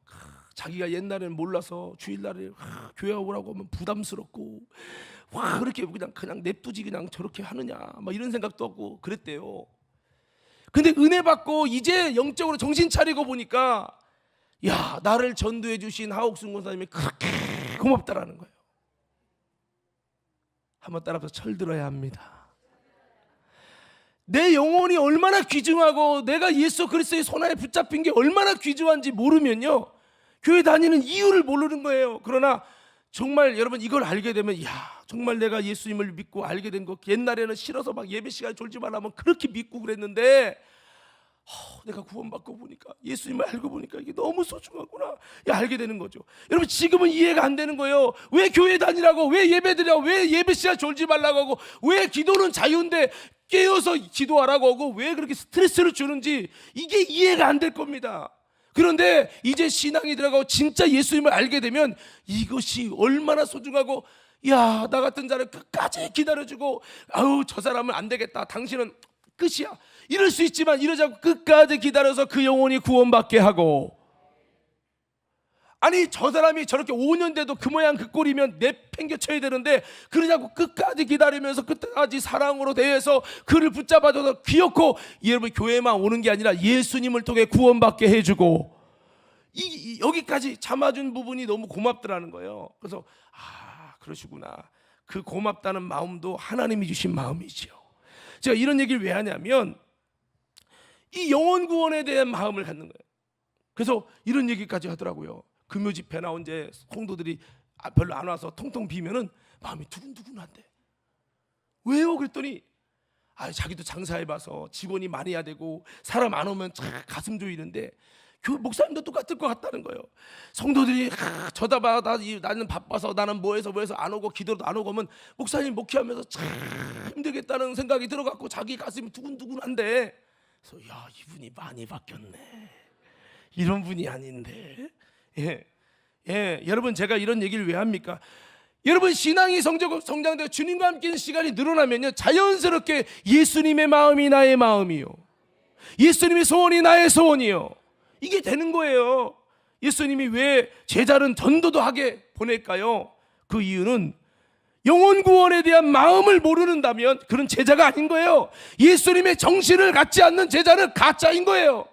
Speaker 1: 자기가 옛날에는 몰라서 주일날에 교회 오라고 하면 부담스럽고 그렇게 그냥 냅두지 그냥 저렇게 하느냐 막 이런 생각도 하고 그랬대요. 근데 은혜 받고 이제 영적으로 정신 차리고 보니까 야, 나를 전도해 주신 하옥순 권사님이 그렇게 고맙다라는 거예요. 한번 따라서 철들어야 합니다. 내 영혼이 얼마나 귀중하고 내가 예수 그리스도의 손안에 붙잡힌 게 얼마나 귀중한지 모르면요, 교회 다니는 이유를 모르는 거예요. 그러나 정말 여러분 이걸 알게 되면 야, 정말 내가 예수님을 믿고 알게 된 거, 옛날에는 싫어서 막 예배 시간에 졸지 말라면 그렇게 믿고 그랬는데 내가 구원받고 보니까, 예수님을 알고 보니까 이게 너무 소중하구나, 알게 되는 거죠. 여러분 지금은 이해가 안 되는 거예요. 왜 교회 다니라고, 왜 예배 드리라고, 왜 예배 시간 졸지 말라고 하고, 왜 기도는 자유인데 깨어서 기도하라고 하고, 왜 그렇게 스트레스를 주는지 이게 이해가 안 될 겁니다. 그런데 이제 신앙이 들어가고 진짜 예수님을 알게 되면 이것이 얼마나 소중하고, 야, 나 같은 자를 끝까지 기다려주고, 아우 저 사람은 안 되겠다, 당신은 끝이야, 이럴 수 있지만 이러지 않고 끝까지 기다려서 그 영혼이 구원받게 하고, 아니 저 사람이 저렇게 5년 돼도 그 모양 그 꼴이면 내팽개쳐야 되는데 그러지 않고 끝까지 기다리면서 끝까지 사랑으로 대해서 그를 붙잡아줘서 귀엽고, 여러분 교회만 오는 게 아니라 예수님을 통해 구원받게 해주고, 여기까지 참아준 부분이 너무 고맙더라는 거예요. 그래서 그러시구나, 그 고맙다는 마음도 하나님이 주신 마음이죠. 제가 이런 얘기를 왜 하냐면 이 영혼 구원에 대한 마음을 갖는 거예요. 그래서 이런 얘기까지 하더라고요. 금요 집회나 언제 성도들이 별로 안 와서 통통 비면은 마음이 두근두근한데, 왜요? 그랬더니 자기도 장사해봐서 직원이 많아야 되고 사람 안 오면 참 가슴 조이는데 목사님도 똑같을 것 같다는 거예요. 성도들이 쳐다봐, 나는 바빠서, 나는 뭐해서 안 오고 기도도 안 오고 하면 목사님 목회하면서 참 힘들겠다는 생각이 들어갖고 자기 가슴이 두근두근한데, 그래서 야, 이분이 많이 바뀌었네, 이런 분이 아닌데. 여러분 제가 이런 얘기를 왜 합니까? 여러분 신앙이 성장되고 주님과 함께 있는 시간이 늘어나면요, 자연스럽게 예수님의 마음이 나의 마음이요, 예수님의 소원이 나의 소원이요, 이게 되는 거예요. 예수님이 왜 제자는 전도도 하게 보낼까요? 그 이유는 영혼 구원에 대한 마음을 모르는다면 그런 제자가 아닌 거예요. 예수님의 정신을 갖지 않는 제자는 가짜인 거예요.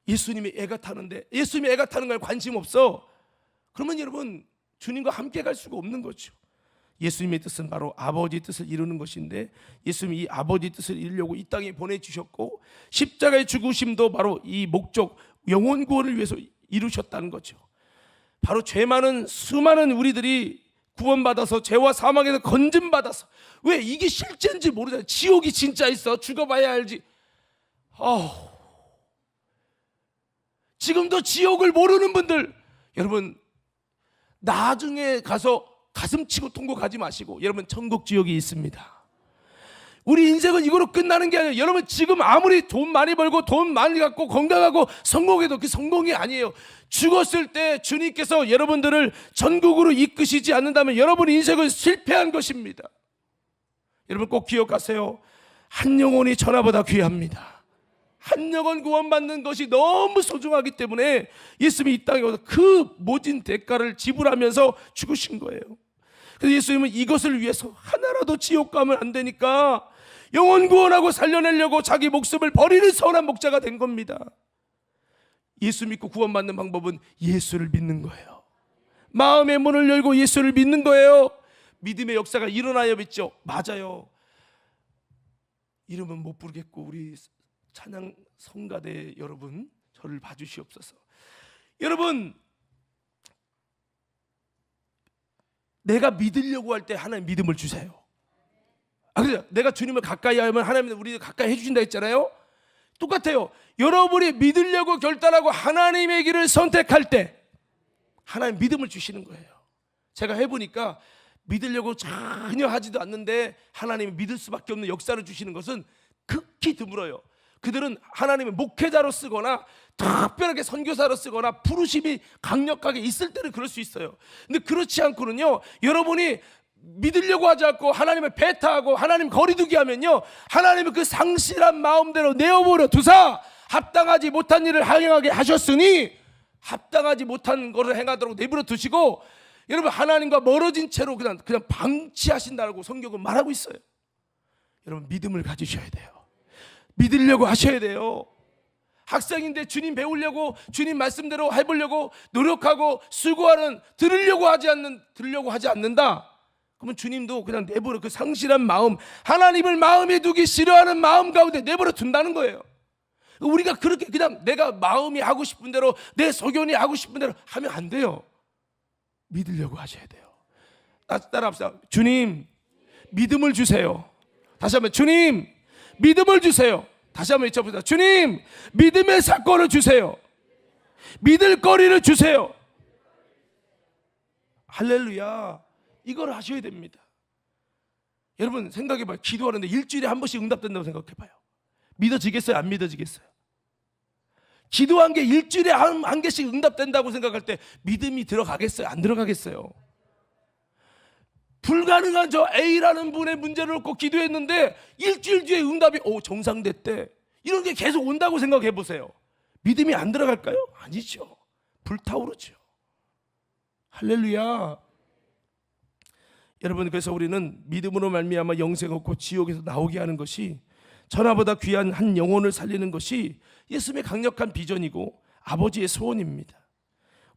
Speaker 1: 예수님이 애가 타는데, 예수님이 애가 타는 거에 관심 없어, 그러면 여러분 주님과 함께 갈 수가 없는 거죠. 예수님의 뜻은 바로 아버지 뜻을 이루는 것인데, 예수님이 이 아버지 뜻을 이루려고 이 땅에 보내주셨고, 십자가의 죽으심도 바로 이 목적, 영혼 구원을 위해서 이루셨다는 거죠. 바로 죄 많은 수많은 우리들이 구원받아서 죄와 사망에서 건짐받아서, 왜 이게 실제인지 모르잖아요. 지옥이 진짜 있어, 죽어봐야 알지. 지금도 지옥을 모르는 분들, 여러분 나중에 가서 가슴치고 통곡하지 마시고, 여러분 천국 지옥이 있습니다. 우리 인생은 이거로 끝나는 게 아니에요. 여러분 지금 아무리 돈 많이 벌고 돈 많이 갖고 건강하고 성공해도 그 성공이 아니에요. 죽었을 때 주님께서 여러분들을 천국으로 이끄시지 않는다면 여러분 인생은 실패한 것입니다. 여러분 꼭 기억하세요. 한 영혼이 천하보다 귀합니다. 한 영혼 구원받는 것이 너무 소중하기 때문에 예수님이 이 땅에 와서 그 모진 대가를 지불하면서 죽으신 거예요. 그래서 예수님은 이것을 위해서 하나라도 지옥 가면 안 되니까 영혼 구원하고 살려내려고 자기 목숨을 버리는 선한 목자가 된 겁니다. 예수 믿고 구원받는 방법은 예수를 믿는 거예요. 마음의 문을 열고 예수를 믿는 거예요. 믿음의 역사가 일어나야 믿죠. 맞아요. 이름은 못 부르겠고 우리 찬양 성가대 여러분 저를 봐주시옵소서. 여러분 내가 믿으려고 할 때 하나님 믿음을 주세요. 그래요. 내가 주님을 가까이 하면 하나님은 우리를 가까이 해주신다 했잖아요. 똑같아요. 여러분이 믿으려고 결단하고 하나님의 길을 선택할 때 하나님 믿음을 주시는 거예요. 제가 해보니까 믿으려고 전혀 하지도 않는데 하나님이 믿을 수밖에 없는 역사를 주시는 것은 극히 드물어요. 그들은 하나님의 목회자로 쓰거나 특별하게 선교사로 쓰거나 부르심이 강력하게 있을 때는 그럴 수 있어요. 근데 그렇지 않고는요, 여러분이 믿으려고 하지 않고 하나님을 배타하고 하나님 거리두기 하면요, 하나님은 그 상실한 마음대로 내어버려 두사 합당하지 못한 일을 행하게 하셨으니 합당하지 못한 것을 행하도록 내버려 두시고, 여러분 하나님과 멀어진 채로 그냥 방치하신다고 성경은 말하고 있어요. 여러분 믿음을 가지셔야 돼요. 믿으려고 하셔야 돼요. 학생인데 주님 배우려고 주님 말씀대로 해보려고 노력하고 수고하는, 들으려고 하지 않는다. 그러면 주님도 그냥 내버려, 그 상실한 마음, 하나님을 마음에 두기 싫어하는 마음 가운데 내버려 둔다는 거예요. 우리가 그렇게 그냥 내가 마음이 하고 싶은 대로, 내 소견이 하고 싶은 대로 하면 안 돼요. 믿으려고 하셔야 돼요. 따라합시다. 주님 믿음을 주세요. 다시 한번, 주님 믿음을 주세요. 다시 한번 외쳐봅시다. 주님 믿음의 사건을 주세요. 믿을 거리를 주세요. 할렐루야. 이걸 하셔야 됩니다. 여러분 생각해봐요. 기도하는데 일주일에 한 번씩 응답된다고 생각해봐요. 믿어지겠어요? 안 믿어지겠어요? 기도한 게 일주일에 한 개씩 응답된다고 생각할 때 믿음이 들어가겠어요? 안 들어가겠어요? 불가능한 저 A라는 분의 문제를 놓고 기도했는데 일주일 뒤에 응답이 정상됐대. 이런 게 계속 온다고 생각해 보세요. 믿음이 안 들어갈까요? 아니죠. 불타오르죠. 할렐루야. 여러분, 그래서 우리는 믿음으로 말미암아 영생 얻고 지옥에서 나오게 하는 것이, 천하보다 귀한 한 영혼을 살리는 것이 예수님의 강력한 비전이고 아버지의 소원입니다.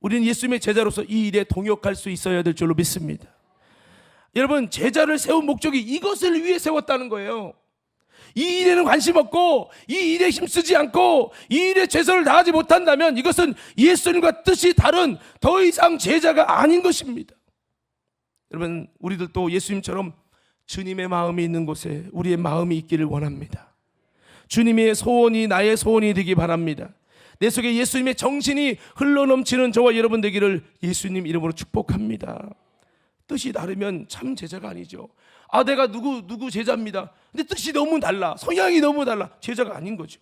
Speaker 1: 우리는 예수님의 제자로서 이 일에 동역할 수 있어야 될 줄로 믿습니다. 여러분, 제자를 세운 목적이 이것을 위해 세웠다는 거예요. 이 일에는 관심 없고 이 일에 힘쓰지 않고 이 일에 최선을 다하지 못한다면 이것은 예수님과 뜻이 다른 더 이상 제자가 아닌 것입니다. 여러분, 우리들도 예수님처럼 주님의 마음이 있는 곳에 우리의 마음이 있기를 원합니다. 주님의 소원이 나의 소원이 되기 바랍니다. 내 속에 예수님의 정신이 흘러넘치는 저와 여러분 되기를 예수님 이름으로 축복합니다. 뜻이 다르면 참 제자가 아니죠. 내가 누구 제자입니다. 근데 뜻이 너무 달라, 성향이 너무 달라, 제자가 아닌 거죠.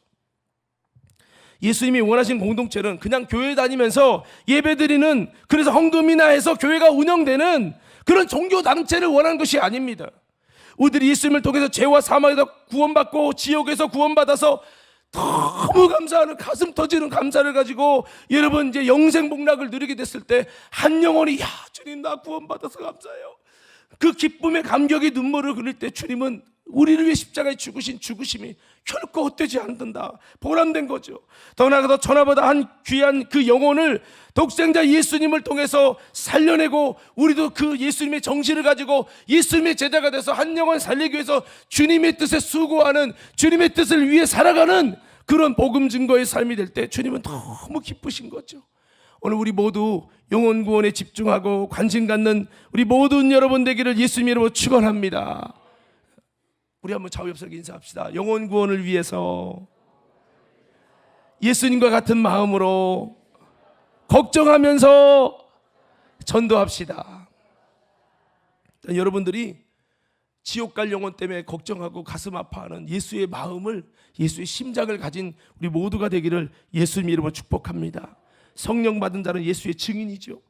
Speaker 1: 예수님이 원하신 공동체는 그냥 교회 다니면서 예배드리는, 그래서 헌금이나 해서 교회가 운영되는 그런 종교단체를 원하는 것이 아닙니다. 우리들이 예수님을 통해서 죄와 사망에서 구원받고 지옥에서 구원받아서 너무 감사하는, 가슴 터지는 감사를 가지고 여러분 이제 영생 복락을 누리게 됐을 때 한 영혼이, 야 주님 나 구원받아서 감사해요, 그 기쁨의 감격의 눈물을 흘릴 때 주님은 우리를 위해 십자가에 죽으신 죽으심이 결코 헛되지 않는다, 보람된 거죠. 더 나아가서 천하보다 한 귀한 그 영혼을 독생자 예수님을 통해서 살려내고, 우리도 그 예수님의 정신을 가지고 예수님의 제자가 돼서 한 영혼 살리기 위해서 주님의 뜻에 수고하는, 주님의 뜻을 위해 살아가는 그런 복음 증거의 삶이 될 때 주님은 너무 기쁘신 거죠. 오늘 우리 모두 영혼 구원에 집중하고 관심 갖는 우리 모든 여러분 되기를 예수님 이름으로 축원합니다. 우리 한번 좌우옆서게 인사합시다. 영혼 구원을 위해서 예수님과 같은 마음으로 걱정하면서 전도합시다. 여러분들이 지옥 갈 영혼 때문에 걱정하고 가슴 아파하는 예수의 마음을, 예수의 심장을 가진 우리 모두가 되기를 예수님 이름으로 축복합니다. 성령 받은 자는 예수의 증인이죠.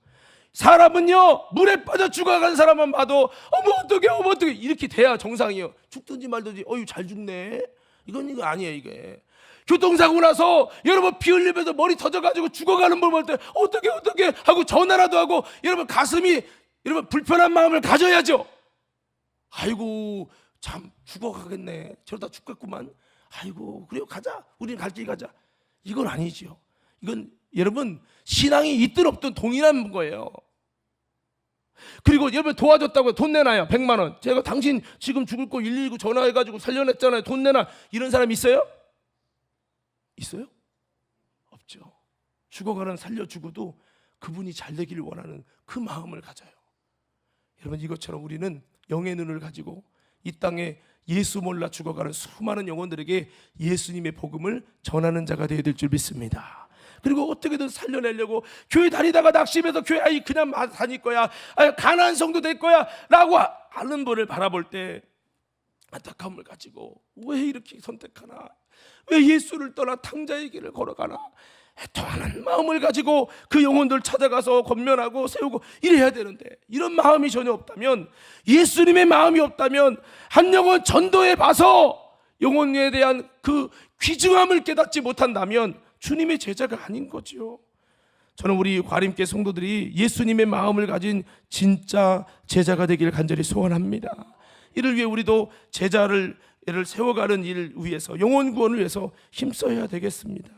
Speaker 1: 사람은요, 물에 빠져 죽어간 사람만 봐도 어머 어떡해 이렇게 돼야 정상이에요. 죽든지 말든지 잘 죽네, 이거 아니에요. 이게 교통사고 나서 여러분 피 흘리면서 머리 터져가지고 죽어가는 걸 볼 때 어떡해 하고 전화라도 하고 여러분 가슴이, 여러분 불편한 마음을 가져야죠. 아이고 참 죽어가겠네, 저러다 죽겠구만, 아이고 그래요 가자, 우리는 갈 길 가자. 이건 아니죠. 이건 여러분 신앙이 있든 없든 동일한 거예요. 그리고 여러분 도와줬다고 돈 내놔요. 100만 원. 제가 당신 지금 죽을 거 119 전화해가지고 살려냈잖아요. 돈 내놔. 이런 사람 있어요? 있어요? 없죠. 죽어가는 살려주고도 그분이 잘 되기를 원하는 그 마음을 가져요. 여러분 이것처럼 우리는 영의 눈을 가지고 이 땅에 예수 몰라 죽어가는 수많은 영혼들에게 예수님의 복음을 전하는 자가 되어야 될 줄 믿습니다. 그리고 어떻게든 살려내려고 교회 다니다가 낙심해서 교회 그냥 다닐 거야, 가난한 성도 될 거야 라고 하는 분을 바라볼 때 안타까움을 가지고 왜 이렇게 선택하나, 왜 예수를 떠나 탕자의 길을 걸어가나? 애통하는 마음을 가지고 그 영혼들 찾아가서 권면하고 세우고 이래야 되는데, 이런 마음이 전혀 없다면, 예수님의 마음이 없다면, 한 영혼 전도해 봐서 영혼에 대한 그 귀중함을 깨닫지 못한다면 주님의 제자가 아닌 거죠. 저는 우리 과림교 성도들이 예수님의 마음을 가진 진짜 제자가 되기를 간절히 소원합니다. 이를 위해 우리도 제자를 세워가는 일 위해서, 영혼 구원을 위해서 힘써야 되겠습니다.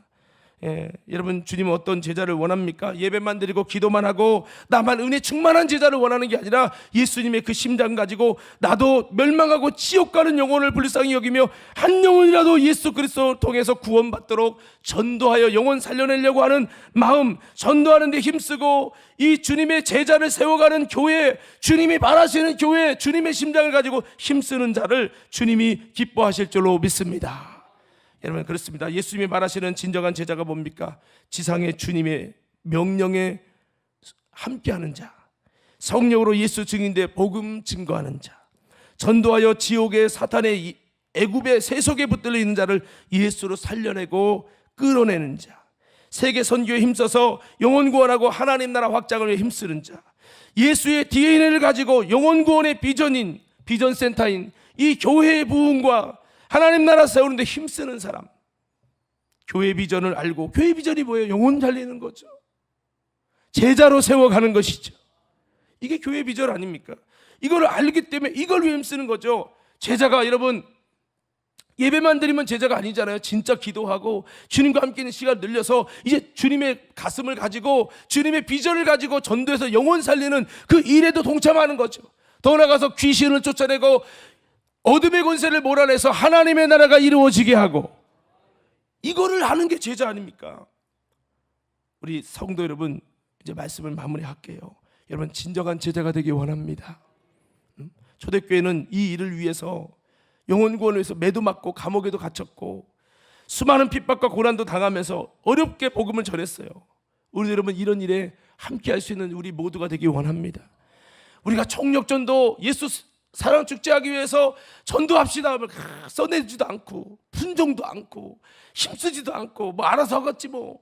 Speaker 1: 여러분, 주님은 어떤 제자를 원합니까? 예배만 드리고 기도만 하고 나만 은혜 충만한 제자를 원하는 게 아니라, 예수님의 그 심장 가지고 나도 멸망하고 지옥 가는 영혼을 불쌍히 여기며 한 영혼이라도 예수 그리스도를 통해서 구원받도록 전도하여 영혼 살려내려고 하는 마음, 전도하는 데 힘쓰고, 이 주님의 제자를 세워가는 교회, 주님이 바라시는 교회, 주님의 심장을 가지고 힘쓰는 자를 주님이 기뻐하실 줄로 믿습니다. 여러분, 그렇습니다. 예수님이 말하시는 진정한 제자가 뭡니까? 지상의 주님의 명령에 함께하는 자, 성령으로 예수 증인대 복음 증거하는 자, 전도하여 지옥의 사탄의 애굽의 세속에 붙들려 있는 자를 예수로 살려내고 끌어내는 자, 세계 선교에 힘써서 영혼 구원하고 하나님 나라 확장을 위해 힘쓰는 자, 예수의 DNA를 가지고 영혼 구원의 비전인, 비전센터인 이 교회의 부흥과 하나님 나라 세우는 데 힘쓰는 사람, 교회 비전을 알고, 교회 비전이 뭐예요? 영혼 살리는 거죠. 제자로 세워가는 것이죠. 이게 교회 비전 아닙니까? 이걸 알기 때문에 이걸 위해 힘쓰는 거죠. 제자가, 여러분, 예배만 드리면 제자가 아니잖아요. 진짜 기도하고 주님과 함께 있는 시간을 늘려서 이제 주님의 가슴을 가지고 주님의 비전을 가지고 전도해서 영혼 살리는 그 일에도 동참하는 거죠. 더 나아가서 귀신을 쫓아내고 어둠의 권세를 몰아내서 하나님의 나라가 이루어지게 하고, 이거를 하는 게 제자 아닙니까? 우리 성도 여러분, 이제 말씀을 마무리할게요. 여러분, 진정한 제자가 되기 원합니다. 초대교회는 이 일을 위해서 영혼 구원을 위해서 매도 맞고 감옥에도 갇혔고 수많은 핍박과 고난도 당하면서 어렵게 복음을 전했어요. 우리 여러분, 이런 일에 함께 할 수 있는 우리 모두가 되기 원합니다. 우리가 총력전도 예수 사랑 축제하기 위해서 전도합시다 하면 써내지도 않고 분종도 않고 힘쓰지도 않고 뭐 알아서 하겠지 뭐.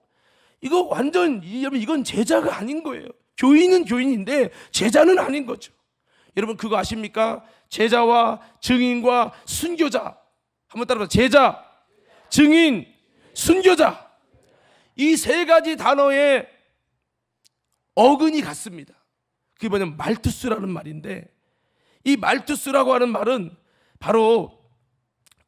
Speaker 1: 이거 완전, 이건 제자가 아닌 거예요. 교인은 교인인데 제자는 아닌 거죠. 여러분, 그거 아십니까? 제자와 증인과 순교자, 한번 따라서 제자, 증인, 순교자, 이 세 가지 단어의 어근이 같습니다. 그게 뭐냐면 말투스라는 말인데, 이 말투스라고 하는 말은 바로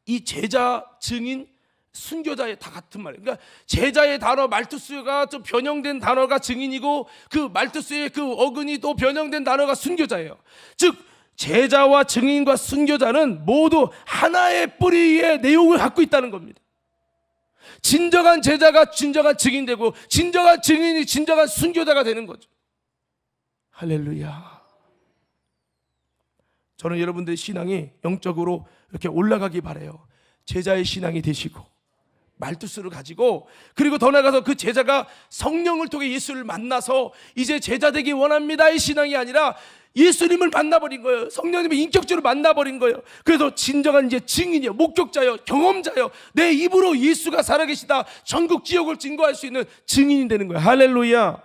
Speaker 1: 이 제자, 증인, 순교자의 다 같은 말이에요. 그러니까 제자의 단어 말투스가 좀 변형된 단어가 증인이고, 그 말투스의 그 어근이 또 변형된 단어가 순교자예요. 즉 제자와 증인과 순교자는 모두 하나의 뿌리의 내용을 갖고 있다는 겁니다. 진정한 제자가 진정한 증인 되고, 진정한 증인이 진정한 순교자가 되는 거죠. 할렐루야. 저는 여러분들의 신앙이 영적으로 이렇게 올라가기 바라요. 제자의 신앙이 되시고 말투스를 가지고, 그리고 더 나아가서 그 제자가 성령을 통해 예수를 만나서 이제 제자 되기 원합니다의 신앙이 아니라 예수님을 만나버린 거예요. 성령님을 인격적으로 만나버린 거예요. 그래서 진정한 이제 증인이요, 목격자요, 경험자요, 내 입으로 예수가 살아계시다, 전국 지역을 증거할 수 있는 증인이 되는 거예요. 할렐루야.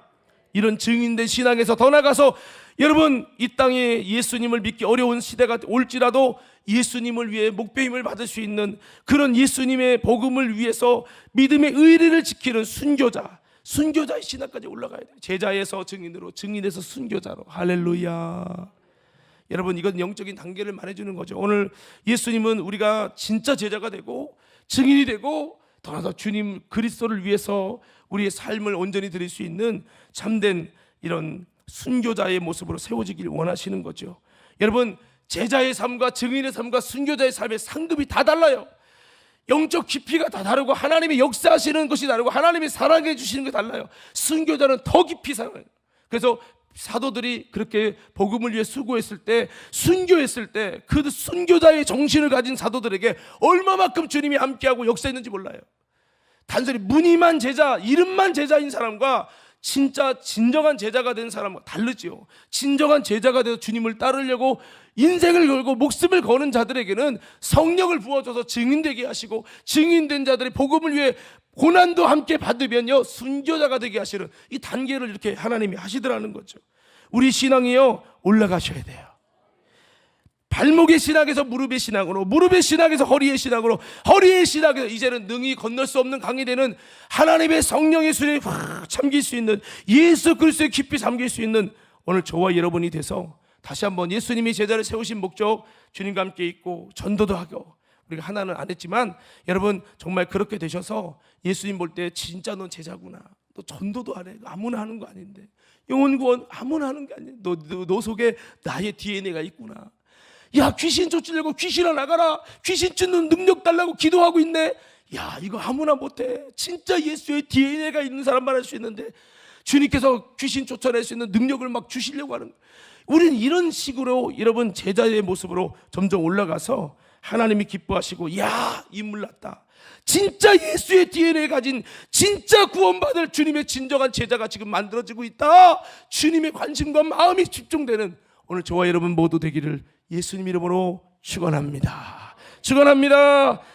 Speaker 1: 이런 증인된 신앙에서 더 나아가서 여러분, 이 땅에 예수님을 믿기 어려운 시대가 올지라도 예수님을 위해 목배임을 받을 수 있는 그런 예수님의 복음을 위해서 믿음의 의리를 지키는 순교자의 신앙까지 올라가야 돼요. 제자에서 증인으로, 증인에서 순교자로. 할렐루야. 여러분, 이건 영적인 단계를 말해주는 거죠. 오늘 예수님은 우리가 진짜 제자가 되고 증인이 되고, 더 나아가서 주님 그리스도를 위해서 우리의 삶을 온전히 드릴 수 있는 참된 이런 순교자의 모습으로 세워지길 원하시는 거죠. 여러분, 제자의 삶과 증인의 삶과 순교자의 삶의 상급이 다 달라요. 영적 깊이가 다 다르고, 하나님이 역사하시는 것이 다르고, 하나님이 사랑해 주시는 게 달라요. 순교자는 더 깊이 사랑해요. 그래서 사도들이 그렇게 복음을 위해 수고했을 때, 순교했을 때, 그 순교자의 정신을 가진 사도들에게 얼마만큼 주님이 함께하고 역사했는지 몰라요. 단순히 무늬만 제자, 이름만 제자인 사람과 진짜 진정한 제자가 된 사람과 다르지요. 진정한 제자가 되어 주님을 따르려고 인생을 걸고 목숨을 거는 자들에게는 성령을 부어줘서 증인되게 하시고, 증인된 자들의 복음을 위해 고난도 함께 받으면요 순교자가 되게 하시는 이 단계를 이렇게 하나님이 하시더라는 거죠. 우리 신앙이요 올라가셔야 돼요. 발목의 신학에서 무릎의 신학으로, 무릎의 신학에서 허리의 신학으로, 허리의 신학에서 이제는 능히 건널 수 없는 강이 되는 하나님의 성령의 수에 확 잠길 수 있는, 예수 그리스도에 깊이 잠길 수 있는 오늘 저와 여러분이 돼서 다시 한번 예수님이 제자를 세우신 목적, 주님과 함께 있고 전도도 하고, 우리가 하나는 안 했지만 여러분 정말 그렇게 되셔서 예수님 볼 때 진짜 넌 제자구나, 너 전도도 안 해, 아무나 하는 거 아닌데, 영혼구원 아무나 하는 게 아니야, 너 속에 나의 DNA가 있구나. 야, 귀신 쫓으려고 귀신아 나가라, 귀신 쫓는 능력 달라고 기도하고 있네. 야, 이거 아무나 못해. 진짜 예수의 DNA가 있는 사람만 할 수 있는데 주님께서 귀신 쫓아낼 수 있는 능력을 막 주시려고 하는 거예요. 우리는 이런 식으로 여러분 제자의 모습으로 점점 올라가서 하나님이 기뻐하시고, 야, 인물 났다, 진짜 예수의 DNA 가진 진짜 구원받을 주님의 진정한 제자가 지금 만들어지고 있다, 주님의 관심과 마음이 집중되는 오늘 저와 여러분 모두 되기를 예수님 이름으로 축원합니다. 축원합니다.